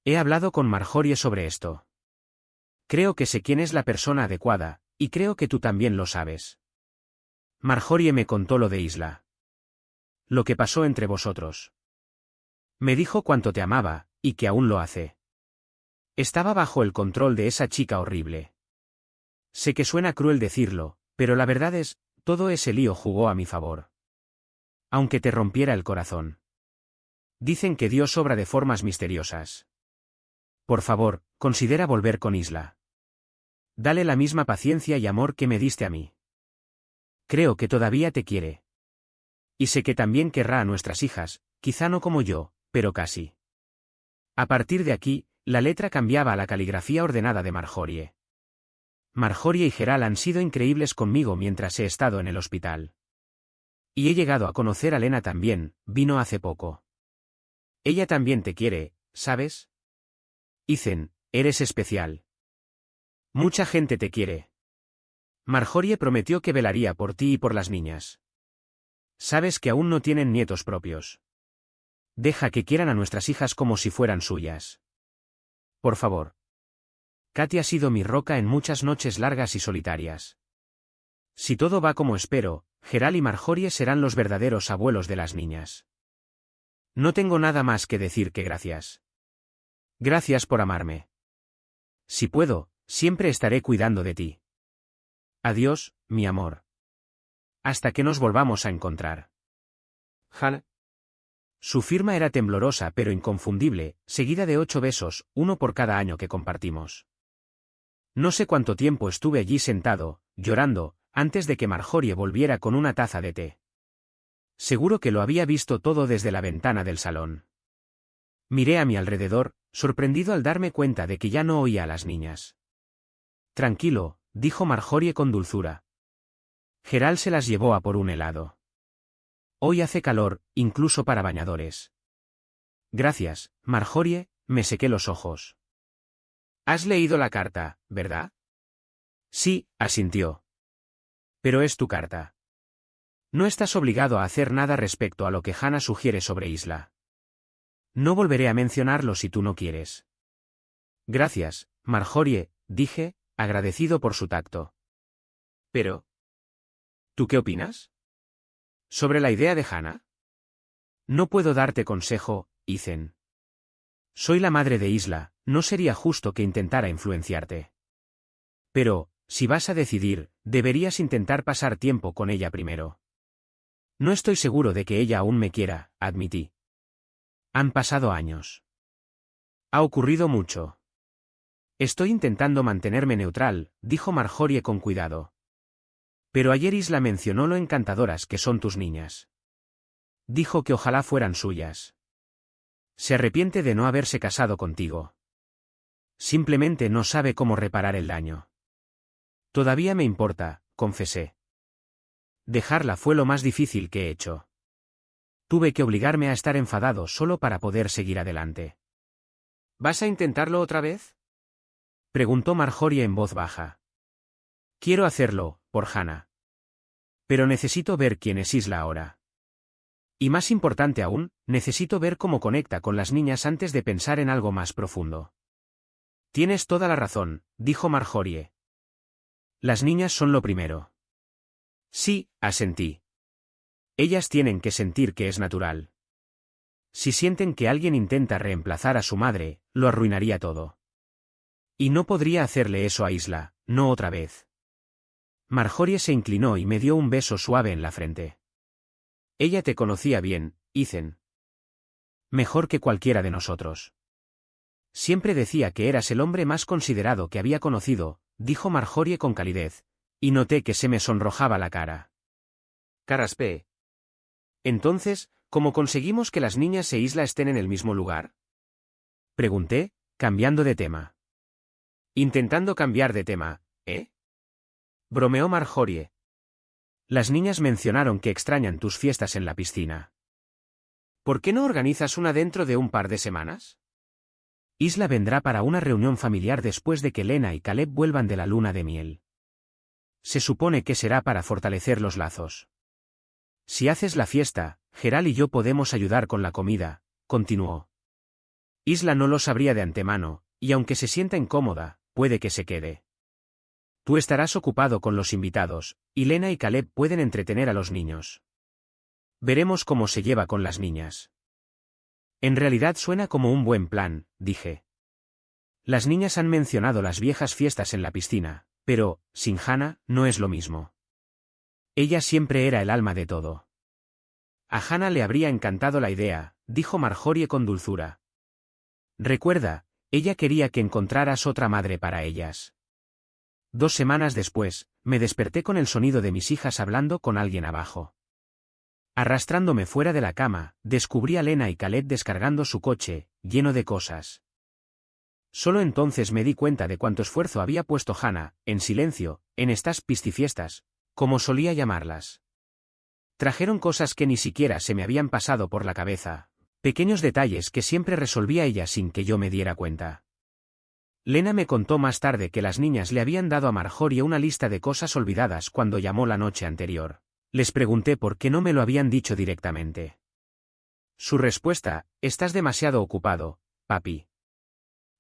He hablado con Marjorie sobre esto. Creo que sé quién es la persona adecuada, y creo que tú también lo sabes. Marjorie me contó lo de Isla. Lo que pasó entre vosotros. Me dijo cuánto te amaba, y que aún lo hace. Estaba bajo el control de esa chica horrible. Sé que suena cruel decirlo, pero la verdad es, todo ese lío jugó a mi favor. Aunque te rompiera el corazón. Dicen que Dios obra de formas misteriosas. Por favor, considera volver con Isla. Dale la misma paciencia y amor que me diste a mí. Creo que todavía te quiere. Y sé que también querrá a nuestras hijas, quizá no como yo, pero casi. A partir de aquí, la letra cambiaba a la caligrafía ordenada de Marjorie. Marjorie y Gerald han sido increíbles conmigo mientras he estado en el hospital. Y he llegado a conocer a Lena también, vino hace poco. Ella también te quiere, ¿sabes? Ethan, eres especial. Mucha gente te quiere. Marjorie prometió que velaría por ti y por las niñas. Sabes que aún no tienen nietos propios. Deja que quieran a nuestras hijas como si fueran suyas. Por favor. Katy ha sido mi roca en muchas noches largas y solitarias. Si todo va como espero, Gerald y Marjorie serán los verdaderos abuelos de las niñas. No tengo nada más que decir que gracias. Gracias por amarme. Si puedo, siempre estaré cuidando de ti. Adiós, mi amor. Hasta que nos volvamos a encontrar. Hannah. Su firma era temblorosa pero inconfundible, seguida de 8 besos, uno por cada año que compartimos. No sé cuánto tiempo estuve allí sentado, llorando, antes de que Marjorie volviera con una taza de té. Seguro que lo había visto todo desde la ventana del salón. Miré a mi alrededor, sorprendido al darme cuenta de que ya no oía a las niñas. Tranquilo, dijo Marjorie con dulzura. Gerald se las llevó a por un helado. Hoy hace calor, incluso para bañadores. Gracias, Marjorie, me sequé los ojos. Has leído la carta, ¿verdad? Sí, asintió. Pero es tu carta. No estás obligado a hacer nada respecto a lo que Hannah sugiere sobre Isla. No volveré a mencionarlo si tú no quieres. Gracias, Marjorie, dije, agradecido por su tacto. Pero... ¿tú qué opinas? ¿Sobre la idea de Hannah? No puedo darte consejo, Ethan. Soy la madre de Isla, no sería justo que intentara influenciarte. Pero, si vas a decidir, deberías intentar pasar tiempo con ella primero. No estoy seguro de que ella aún me quiera, admití. Han pasado años. Ha ocurrido mucho. Estoy intentando mantenerme neutral, dijo Marjorie con cuidado. Pero ayer Isla mencionó lo encantadoras que son tus niñas. Dijo que ojalá fueran suyas. Se arrepiente de no haberse casado contigo. Simplemente no sabe cómo reparar el daño. Todavía me importa, confesé. Dejarla fue lo más difícil que he hecho. Tuve que obligarme a estar enfadado solo para poder seguir adelante. ¿Vas a intentarlo otra vez? Preguntó Marjorie en voz baja. Quiero hacerlo, por Hannah. Pero necesito ver quién es Isla ahora. Y más importante aún, necesito ver cómo conecta con las niñas antes de pensar en algo más profundo. Tienes toda la razón, dijo Marjorie. Las niñas son lo primero. Sí, asentí. Ellas tienen que sentir que es natural. Si sienten que alguien intenta reemplazar a su madre, lo arruinaría todo. Y no podría hacerle eso a Isla, no otra vez. Marjorie se inclinó y me dio un beso suave en la frente. Ella te conocía bien, Ethan. Mejor que cualquiera de nosotros. Siempre decía que eras el hombre más considerado que había conocido, dijo Marjorie con calidez, y noté que se me sonrojaba la cara. Caraspé. Entonces, ¿cómo conseguimos que las niñas e Isla estén en el mismo lugar? Pregunté, cambiando de tema. Intentando cambiar de tema, ¿eh? Bromeó Marjorie. Las niñas mencionaron que extrañan tus fiestas en la piscina. ¿Por qué no organizas una dentro de un par de semanas? Isla vendrá para una reunión familiar después de que Lena y Caleb vuelvan de la luna de miel. Se supone que será para fortalecer los lazos. Si haces la fiesta, Geral y yo podemos ayudar con la comida, continuó. Isla no lo sabría de antemano, y aunque se sienta incómoda, puede que se quede. Tú estarás ocupado con los invitados, y Lena y Caleb pueden entretener a los niños. Veremos cómo se lleva con las niñas. En realidad suena como un buen plan, dije. Las niñas han mencionado las viejas fiestas en la piscina, pero, sin Hannah, no es lo mismo. Ella siempre era el alma de todo. A Hannah le habría encantado la idea, dijo Marjorie con dulzura. Recuerda, ella quería que encontraras otra madre para ellas. 2 semanas después, me desperté con el sonido de mis hijas hablando con alguien abajo. Arrastrándome fuera de la cama, descubrí a Lena y Caleb descargando su coche, lleno de cosas. Solo entonces me di cuenta de cuánto esfuerzo había puesto Hannah, en silencio, en estas piscifiestas, como solía llamarlas. Trajeron cosas que ni siquiera se me habían pasado por la cabeza, pequeños detalles que siempre resolvía ella sin que yo me diera cuenta. Lena me contó más tarde que las niñas le habían dado a Marjorie una lista de cosas olvidadas cuando llamó la noche anterior. Les pregunté por qué no me lo habían dicho directamente. Su respuesta: estás demasiado ocupado, papi.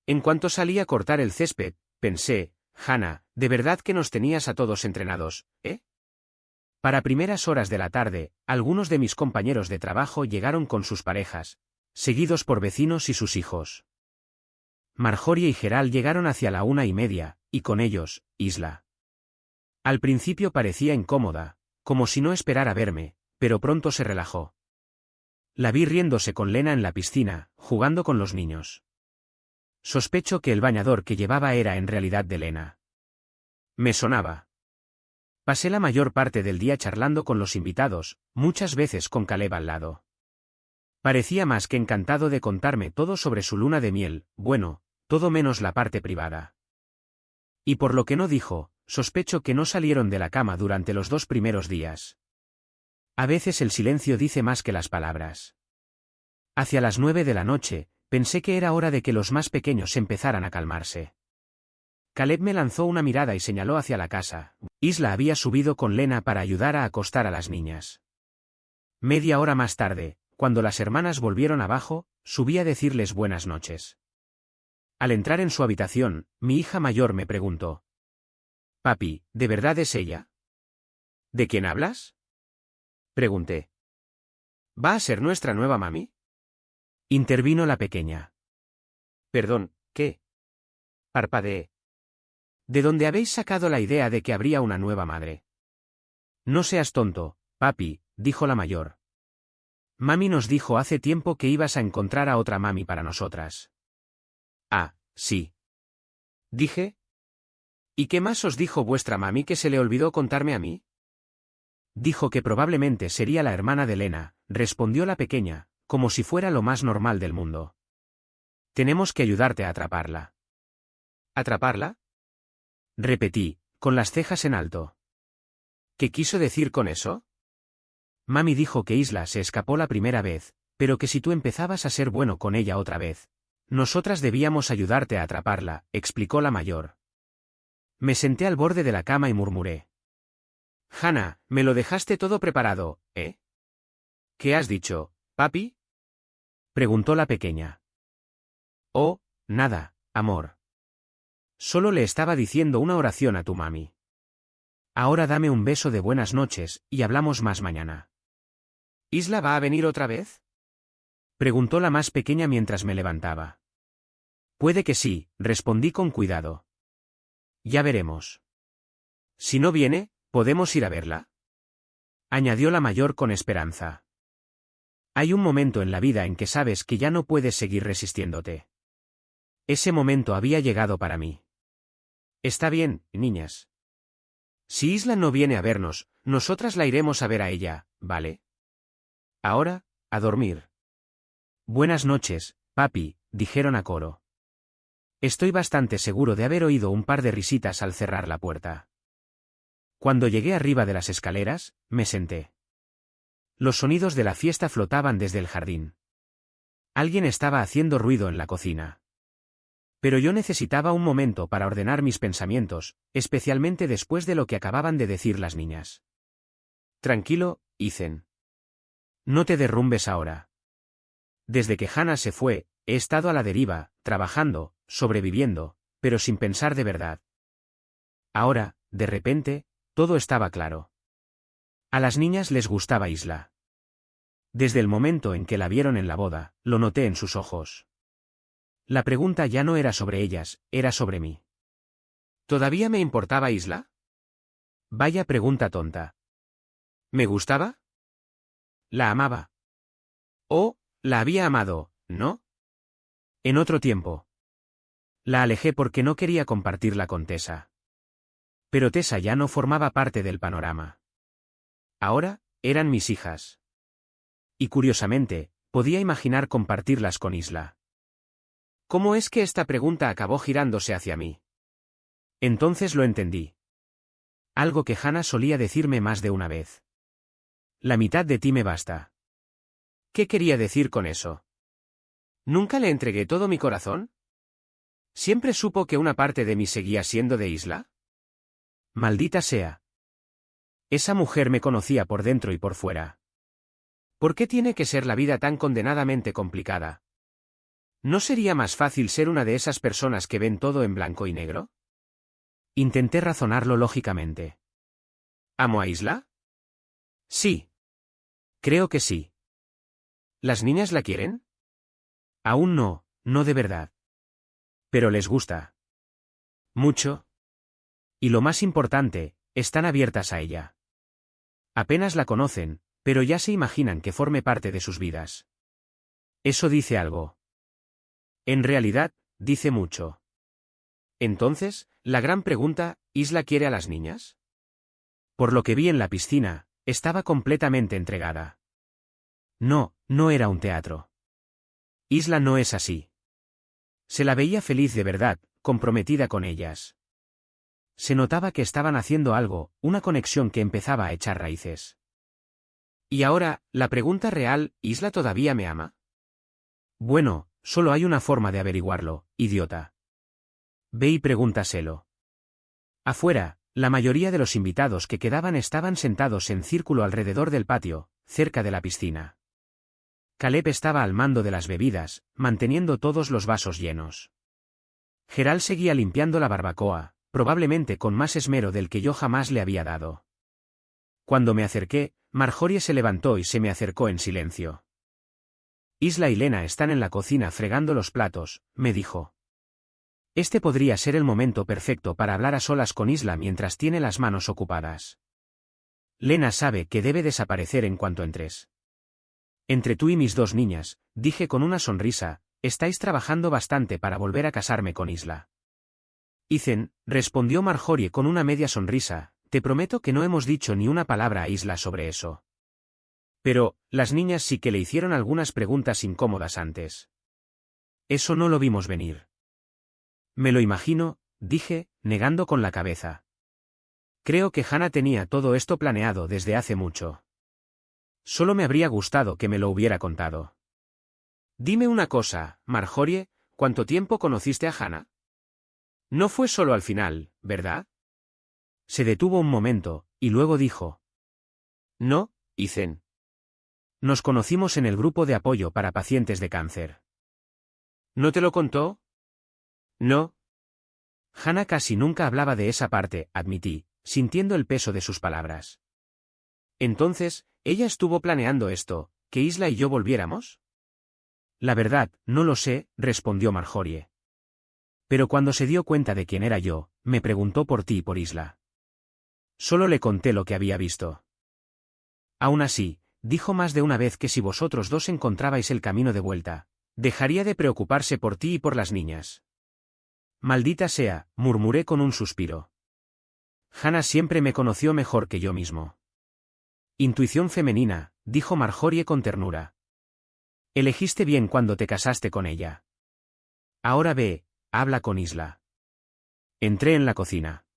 En cuanto salí a cortar el césped, pensé, Hannah, ¿de verdad que nos tenías a todos entrenados, eh? Para primeras horas de la tarde, algunos de mis compañeros de trabajo llegaron con sus parejas, seguidos por vecinos y sus hijos. Marjorie y Geral llegaron hacia la 1:30, y con ellos, Isla. Al principio parecía incómoda, como si no esperara verme, pero pronto se relajó. La vi riéndose con Lena en la piscina, jugando con los niños. Sospecho que el bañador que llevaba era en realidad de Lena. Me sonaba. Pasé la mayor parte del día charlando con los invitados, muchas veces con Caleb al lado. Parecía más que encantado de contarme todo sobre su luna de miel, bueno, todo menos la parte privada. Y por lo que no dijo, sospecho que no salieron de la cama durante los 2 primeros días. A veces el silencio dice más que las palabras. Hacia las 9 de la noche, pensé que era hora de que los más pequeños empezaran a calmarse. Caleb me lanzó una mirada y señaló hacia la casa. Isla había subido con Lena para ayudar a acostar a las niñas. Media hora más tarde, cuando las hermanas volvieron abajo, subí a decirles buenas noches. Al entrar en su habitación, mi hija mayor me preguntó: «Papi, ¿de verdad es ella?» «¿De quién hablas?»
Pregunté. ¿Va a ser nuestra nueva mami?
Intervino la pequeña.
Perdón, ¿qué? Parpadeé.
¿De dónde habéis sacado la idea de que habría una nueva madre? No seas tonto, papi, dijo la mayor. Mami nos dijo hace tiempo que ibas a encontrar a otra mami para nosotras.
Ah, sí.
Dije.
¿Y qué más os dijo vuestra mami que se le olvidó contarme a mí?
Dijo que probablemente sería la hermana de Lena, respondió la pequeña, como si fuera lo más normal del mundo. Tenemos que ayudarte a atraparla.
¿Atraparla?
Repetí, con las cejas en alto.
¿Qué quiso decir con eso?
Mami dijo que Isla se escapó la primera vez, pero que si tú empezabas a ser bueno con ella otra vez, nosotras debíamos ayudarte a atraparla, explicó la mayor. Me senté al borde de la cama y murmuré.
Hannah, me lo dejaste todo preparado, ¿eh? ¿Qué has dicho, papi?
Preguntó la pequeña. Oh, nada, amor. Solo le estaba diciendo una oración a tu mami. Ahora dame un beso de buenas noches, y hablamos más mañana.
¿Isla va a venir otra vez?
Preguntó la más pequeña mientras me levantaba. Puede que sí, respondí con cuidado. Ya veremos.
Si no viene, ¿podemos ir a verla?
Añadió la mayor con esperanza. Hay un momento en la vida en que sabes que ya no puedes seguir resistiéndote. Ese momento había llegado para mí.
Está bien, niñas. Si Isla no viene a vernos, nosotras la iremos a ver a ella, ¿vale? Ahora, a dormir.
Buenas noches, papi, dijeron a coro. Estoy bastante seguro de haber oído un par de risitas al cerrar la puerta. Cuando llegué arriba de las escaleras, me senté. Los sonidos de la fiesta flotaban desde el jardín. Alguien estaba haciendo ruido en la cocina. Pero yo necesitaba un momento para ordenar mis pensamientos, especialmente después de lo que acababan de decir las niñas.
Tranquilo, Ethan.
No te derrumbes ahora. Desde que Hannah se fue, he estado a la deriva, trabajando, sobreviviendo, pero sin pensar de verdad. Ahora, de repente, todo estaba claro. A las niñas les gustaba Isla. Desde el momento en que la vieron en la boda, lo noté en sus ojos. La pregunta ya no era sobre ellas, era sobre mí.
¿Todavía me importaba Isla?
Vaya pregunta tonta.
¿Me gustaba?
La amaba.
Oh, la había amado, ¿no?
En otro tiempo. La alejé porque no quería compartirla con Tessa. Pero Tessa ya no formaba parte del panorama. Ahora, eran mis hijas. Y curiosamente, podía imaginar compartirlas con Isla.
¿Cómo es que esta pregunta acabó girándose hacia mí?
Entonces lo entendí. Algo que Hannah solía decirme más de una vez. La mitad de ti me basta.
¿Qué quería decir con eso? ¿Nunca le entregué todo mi corazón? ¿Siempre supo que una parte de mí seguía siendo de Isla?
Maldita sea. Esa mujer me conocía por dentro y por fuera.
¿Por qué tiene que ser la vida tan condenadamente complicada? ¿No sería más fácil ser una de esas personas que ven todo en blanco y negro?
Intenté razonarlo lógicamente.
¿Amo a Isla?
Sí. Creo que sí.
¿Las niñas la quieren?
Aún no, no de verdad. Pero les gusta. Mucho. Y lo más importante, están abiertas a ella. Apenas la conocen, pero ya se imaginan que forme parte de sus vidas. Eso dice algo. En realidad, dice mucho.
Entonces, la gran pregunta, ¿Isla quiere a las niñas?
Por lo que vi en la piscina, estaba completamente entregada. No, no era un teatro. Isla no es así. Se la veía feliz de verdad, comprometida con ellas. Se notaba que estaban haciendo algo, una conexión que empezaba a echar raíces.
Y ahora, la pregunta real, ¿Isla todavía me ama?
Bueno, solo hay una forma de averiguarlo, idiota. Ve y pregúntaselo. Afuera, la mayoría de los invitados que quedaban estaban sentados en círculo alrededor del patio, cerca de la piscina. Caleb estaba al mando de las bebidas, manteniendo todos los vasos llenos. Gerald seguía limpiando la barbacoa, probablemente con más esmero del que yo jamás le había dado. Cuando me acerqué, Marjorie se levantó y se me acercó en silencio. Isla y Lena están en la cocina fregando los platos, me dijo. Este podría ser el momento perfecto para hablar a solas con Isla mientras tiene las manos ocupadas. Lena sabe que debe desaparecer en cuanto entres. Entre tú y mis dos niñas, dije con una sonrisa, estáis trabajando bastante para volver a casarme con Isla. Ethan, respondió Marjorie con una media sonrisa, te prometo que no hemos dicho ni una palabra a Isla sobre eso. Pero, las niñas sí que le hicieron algunas preguntas incómodas antes. Eso no lo vimos venir. Me lo imagino, dije, negando con la cabeza. Creo que Hannah tenía todo esto planeado desde hace mucho. Solo me habría gustado que me lo hubiera contado. Dime una cosa, Marjorie, ¿cuánto tiempo conociste a Hannah? No fue solo al final, ¿verdad? Se detuvo un momento, y luego dijo. No, Ethan. Nos conocimos en el grupo de apoyo para pacientes de cáncer. ¿No te lo contó? No. Hannah casi nunca hablaba de esa parte, admití, sintiendo el peso de sus palabras. Entonces, ¿ella estuvo planeando esto, que Isla y yo volviéramos? La verdad, no lo sé, respondió Marjorie. Pero cuando se dio cuenta de quién era yo, me preguntó por ti y por Isla. Solo le conté lo que había visto. Aún así, dijo más de una vez que si vosotros dos encontrabais el camino de vuelta, dejaría de preocuparse por ti y por las niñas. Maldita sea, murmuré con un suspiro. Hannah siempre me conoció mejor que yo mismo. Intuición femenina, dijo Marjorie con ternura. Elegiste bien cuando te casaste con ella. Ahora ve, habla con Isla. Entré en la cocina.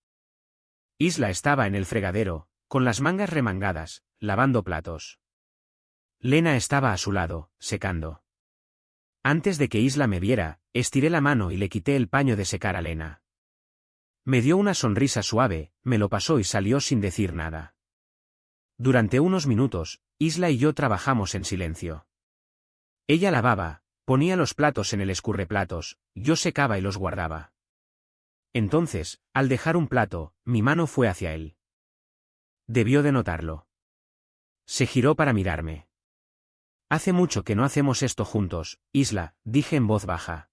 Isla estaba en el fregadero, con las mangas remangadas, lavando platos. Lena estaba a su lado, secando. Antes de que Isla me viera, estiré la mano y le quité el paño de secar a Lena. Me dio una sonrisa suave, me lo pasó y salió sin decir nada. Durante unos minutos, Isla y yo trabajamos en silencio. Ella lavaba, ponía los platos en el escurreplatos, yo secaba y los guardaba. Entonces, al dejar un plato, mi mano fue hacia él. Debió de notarlo. Se giró para mirarme. Hace mucho que no hacemos esto juntos, Isla, dije en voz baja.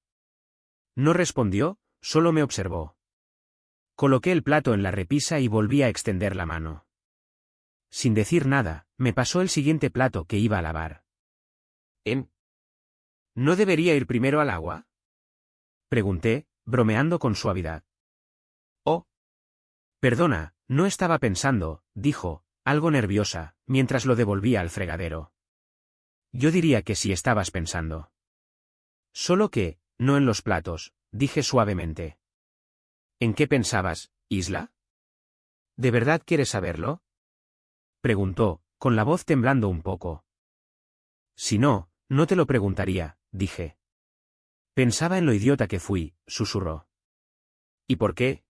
No respondió, solo me observó. Coloqué el plato en la repisa y volví a extender la mano. Sin decir nada, me pasó el siguiente plato que iba a lavar. ¿No debería ir primero al agua? Pregunté, bromeando con suavidad. Oh. Perdona, no estaba pensando, dijo, algo nerviosa, mientras lo devolvía al fregadero. Yo diría que sí estabas pensando. Solo que, no en los platos, dije suavemente. ¿En qué pensabas, Isla? ¿De verdad quieres saberlo? Preguntó, con la voz temblando un poco. Si no, no te lo preguntaría, dije. Pensaba en lo idiota que fui, susurró. ¿Y por qué?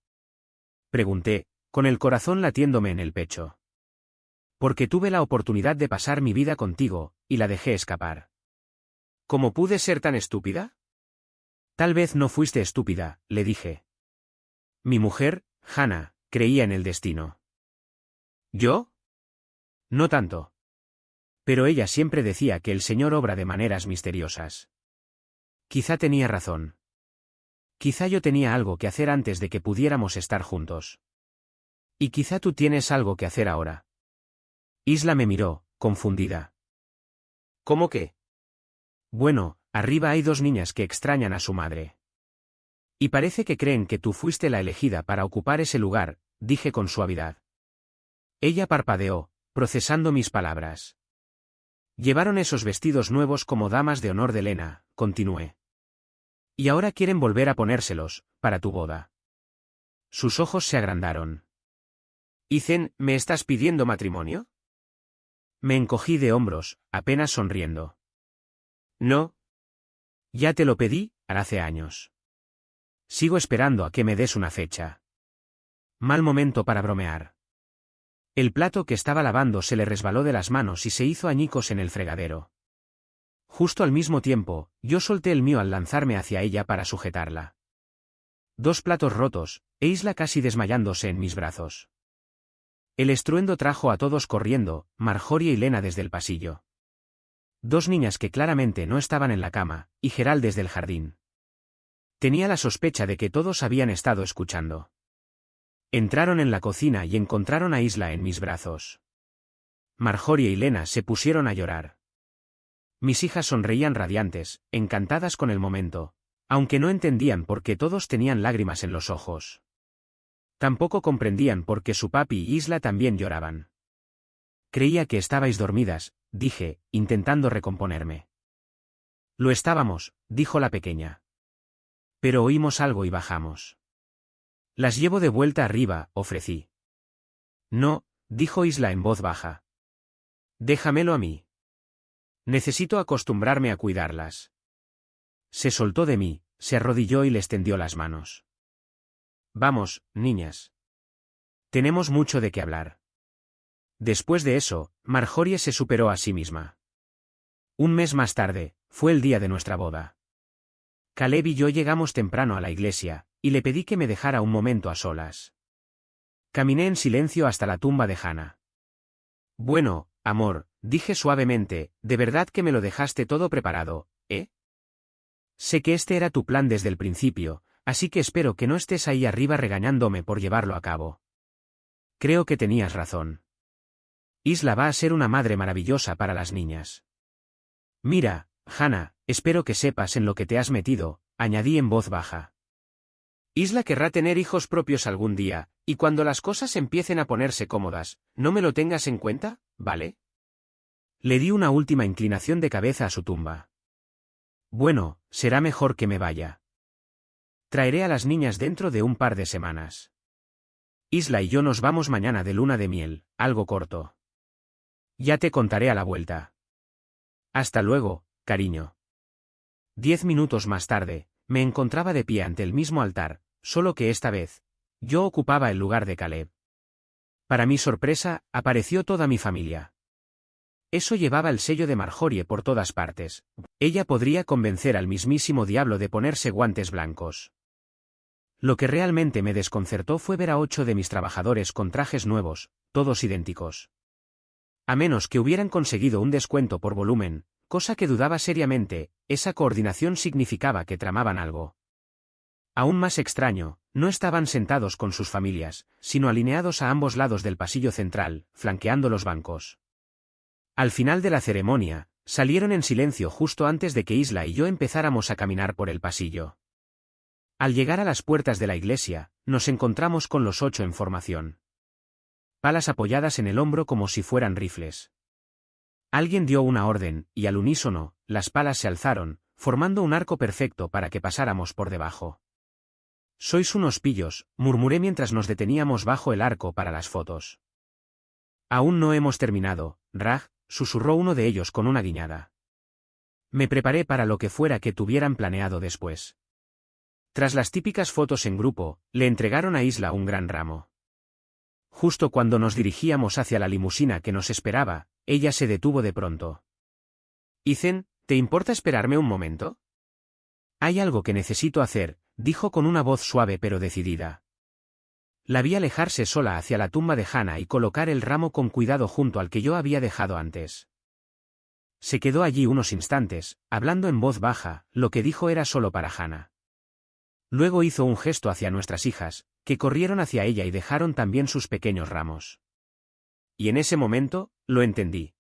Pregunté, con el corazón latiéndome en el pecho. Porque tuve la oportunidad de pasar mi vida contigo, y la dejé escapar. ¿Cómo pude ser tan estúpida? Tal vez no fuiste estúpida, le dije. Mi mujer, Hannah, creía en el destino. ¿Yo? No tanto. Pero ella siempre decía que el Señor obra de maneras misteriosas. Quizá tenía razón. Quizá yo tenía algo que hacer antes de que pudiéramos estar juntos. Y quizá tú tienes algo que hacer ahora. Isla me miró, confundida. ¿Cómo qué? Bueno, arriba hay dos niñas que extrañan a su madre. Y parece que creen que tú fuiste la elegida para ocupar ese lugar, dije con suavidad. Ella parpadeó, procesando mis palabras. Llevaron esos vestidos nuevos como damas de honor de Lena, continué. Y ahora quieren volver a ponérselos, para tu boda. Sus ojos se agrandaron. Ethan, ¿me estás pidiendo matrimonio? Me encogí de hombros, apenas sonriendo. No. Ya te lo pedí, hace años. Sigo esperando a que me des una fecha. Mal momento para bromear. El plato que estaba lavando se le resbaló de las manos y se hizo añicos en el fregadero. Justo al mismo tiempo, yo solté el mío al lanzarme hacia ella para sujetarla. Dos platos rotos, e Isla casi desmayándose en mis brazos. El estruendo trajo a todos corriendo, Marjorie y Lena desde el pasillo. Dos niñas que claramente no estaban en la cama, y Gerald desde el jardín. Tenía la sospecha de que todos habían estado escuchando. Entraron en la cocina y encontraron a Isla en mis brazos. Marjorie y Lena se pusieron a llorar. Mis hijas sonreían radiantes, encantadas con el momento, aunque no entendían por qué todos tenían lágrimas en los ojos. Tampoco comprendían por qué su papi y Isla también lloraban. Creía que estabais dormidas, dije, intentando recomponerme. Lo estábamos, dijo la pequeña. Pero oímos algo y bajamos. Las llevo de vuelta arriba, ofrecí. No, dijo Isla en voz baja. Déjamelo a mí. Necesito acostumbrarme a cuidarlas. Se soltó de mí, se arrodilló y les tendió las manos. Vamos, niñas. Tenemos mucho de qué hablar. Después de eso, Marjorie se superó a sí misma. Un mes más tarde, fue el día de nuestra boda. Caleb y yo llegamos temprano a la iglesia, y le pedí que me dejara un momento a solas. Caminé en silencio hasta la tumba de Hannah. Bueno, amor, dije suavemente, de verdad que me lo dejaste todo preparado, ¿eh? Sé que este era tu plan desde el principio, así que espero que no estés ahí arriba regañándome por llevarlo a cabo. Creo que tenías razón. Isla va a ser una madre maravillosa para las niñas. Mira, Hannah, espero que sepas en lo que te has metido, añadí en voz baja. Isla querrá tener hijos propios algún día, y cuando las cosas empiecen a ponerse cómodas, no me lo tengas en cuenta, ¿vale? Le di una última inclinación de cabeza a su tumba. Bueno, será mejor que me vaya. Traeré a las niñas dentro de un par de semanas. Isla y yo nos vamos mañana de luna de miel, algo corto. Ya te contaré a la vuelta. Hasta luego, cariño. 10 minutos más tarde, me encontraba de pie ante el mismo altar, solo que esta vez, yo ocupaba el lugar de Caleb. Para mi sorpresa, apareció toda mi familia. Eso llevaba el sello de Marjorie por todas partes. Ella podría convencer al mismísimo diablo de ponerse guantes blancos. Lo que realmente me desconcertó fue ver a 8 de mis trabajadores con trajes nuevos, todos idénticos. A menos que hubieran conseguido un descuento por volumen, cosa que dudaba seriamente, esa coordinación significaba que tramaban algo. Aún más extraño, no estaban sentados con sus familias, sino alineados a ambos lados del pasillo central, flanqueando los bancos. Al final de la ceremonia, salieron en silencio justo antes de que Isla y yo empezáramos a caminar por el pasillo. Al llegar a las puertas de la iglesia, nos encontramos con los 8 en formación. Palas apoyadas en el hombro como si fueran rifles. Alguien dio una orden, y al unísono, las palas se alzaron, formando un arco perfecto para que pasáramos por debajo. Sois unos pillos, murmuré mientras nos deteníamos bajo el arco para las fotos. Aún no hemos terminado, Raj, susurró uno de ellos con una guiñada. Me preparé para lo que fuera que tuvieran planeado después. Tras las típicas fotos en grupo, le entregaron a Isla un gran ramo. Justo cuando nos dirigíamos hacia la limusina que nos esperaba, ella se detuvo de pronto. Ethan, ¿te importa esperarme un momento? Hay algo que necesito hacer, dijo con una voz suave pero decidida. La vi alejarse sola hacia la tumba de Hannah y colocar el ramo con cuidado junto al que yo había dejado antes. Se quedó allí unos instantes, hablando en voz baja, lo que dijo era solo para Hannah. Luego hizo un gesto hacia nuestras hijas, que corrieron hacia ella y dejaron también sus pequeños ramos. Y en ese momento, lo entendí.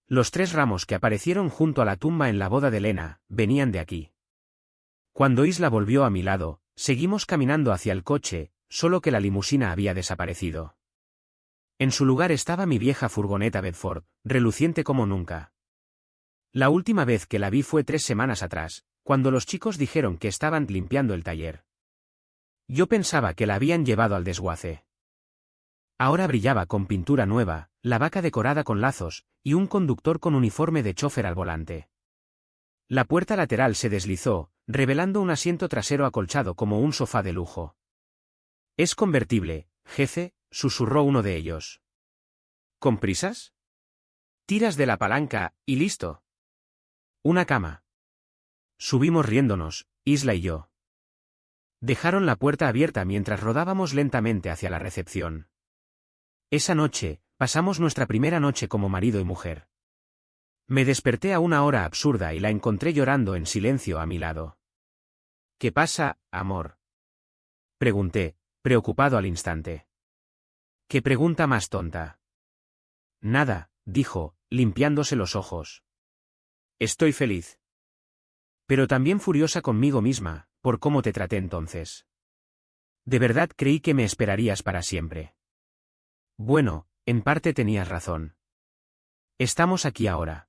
Los 3 ramos que aparecieron junto a la tumba en la boda de Lena, venían de aquí. Cuando Isla volvió a mi lado, seguimos caminando hacia el coche, solo que la limusina había desaparecido. En su lugar estaba mi vieja furgoneta Bedford, reluciente como nunca. La última vez que la vi fue 3 semanas atrás, cuando los chicos dijeron que estaban limpiando el taller. Yo pensaba que la habían llevado al desguace. Ahora brillaba con pintura nueva, la vaca decorada con lazos, y un conductor con uniforme de chofer al volante. La puerta lateral se deslizó, revelando un asiento trasero acolchado como un sofá de lujo. «Es convertible, jefe», susurró uno de ellos. ¿Con prisas? Tiras de la palanca, y listo. Una cama. Subimos riéndonos, Isla y yo. Dejaron la puerta abierta mientras rodábamos lentamente hacia la recepción. Esa noche, pasamos nuestra primera noche como marido y mujer. Me desperté a una hora absurda y la encontré llorando en silencio a mi lado. ¿Qué pasa, amor? Pregunté, preocupado al instante. ¿Qué pregunta más tonta? Nada, dijo, limpiándose los ojos. Estoy feliz. Pero también furiosa conmigo misma, por cómo te traté entonces. De verdad creí que me esperarías para siempre. Bueno, en parte tenías razón. Estamos aquí ahora.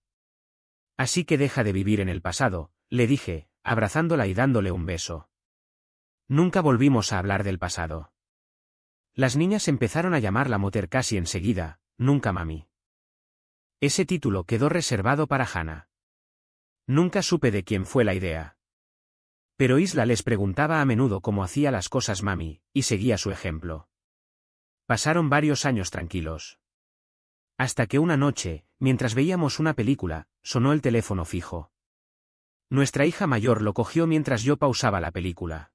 Así que deja de vivir en el pasado, le dije, abrazándola y dándole un beso. Nunca volvimos a hablar del pasado. Las niñas empezaron a llamarla Mother casi enseguida, nunca mami. Ese título quedó reservado para Hannah. Nunca supe de quién fue la idea. Pero Isla les preguntaba a menudo cómo hacía las cosas mami, y seguía su ejemplo. Pasaron varios años tranquilos. Hasta que una noche, mientras veíamos una película, sonó el teléfono fijo. Nuestra hija mayor lo cogió mientras yo pausaba la película.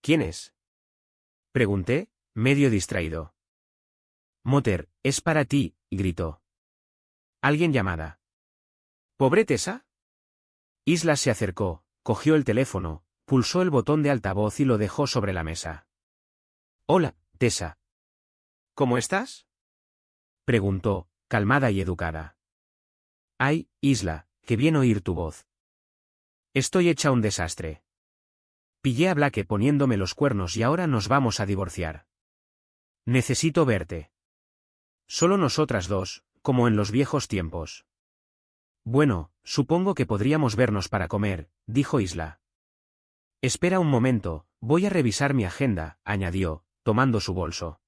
¿Quién es? Pregunté, medio distraído. Mother, es para ti, gritó. ¿Alguien llamada? ¿Pobre Tessa? Isla se acercó, cogió el teléfono, pulsó el botón de altavoz y lo dejó sobre la mesa. Hola, Tessa. ¿Cómo estás? Preguntó, calmada y educada. Ay, Isla, qué bien oír tu voz. Estoy hecha un desastre. Pillé a Blake poniéndome los cuernos y ahora nos vamos a divorciar. Necesito verte. Solo nosotras dos, como en los viejos tiempos. Bueno, supongo que podríamos vernos para comer, dijo Isla. Espera un momento, voy a revisar mi agenda, añadió, tomando su bolso.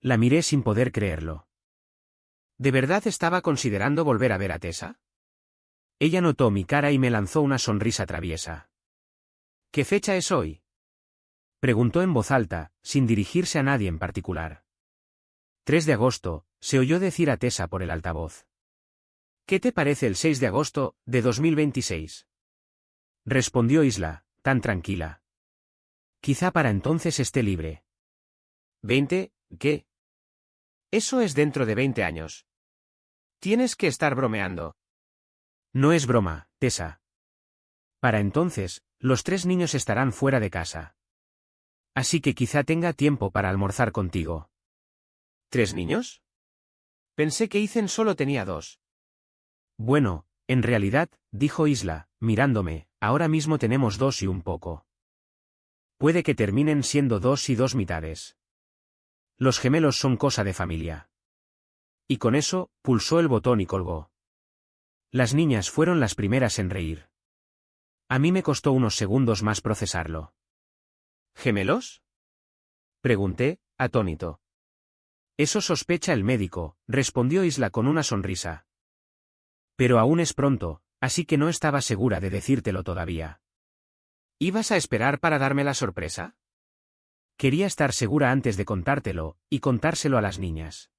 La miré sin poder creerlo. ¿De verdad estaba considerando volver a ver a Tessa? Ella notó mi cara y me lanzó una sonrisa traviesa. ¿Qué fecha es hoy? Preguntó en voz alta, sin dirigirse a nadie en particular. 3 de agosto, se oyó decir a Tessa por el altavoz. ¿Qué te parece el 6 de agosto, de 2026? Respondió Isla, tan tranquila. Quizá para entonces esté libre. ¿20? ¿Qué? Eso es dentro de 20 años. Tienes que estar bromeando. No es broma, Tessa. Para entonces, los 3 niños estarán fuera de casa. Así que quizá tenga tiempo para almorzar contigo. ¿3 niños? Pensé que Ethan solo tenía 2. Bueno, en realidad, dijo Isla, mirándome, ahora mismo tenemos 2 y un poco. Puede que terminen siendo 2 y 2 mitades. Los gemelos son cosa de familia. Y con eso, pulsó el botón y colgó. Las niñas fueron las primeras en reír. A mí me costó unos segundos más procesarlo. ¿Gemelos? Pregunté, atónito. Eso sospecha el médico, respondió Isla con una sonrisa. Pero aún es pronto, así que no estaba segura de decírtelo todavía. ¿Ibas a esperar para darme la sorpresa? Quería estar segura antes de contártelo, y contárselo a las niñas.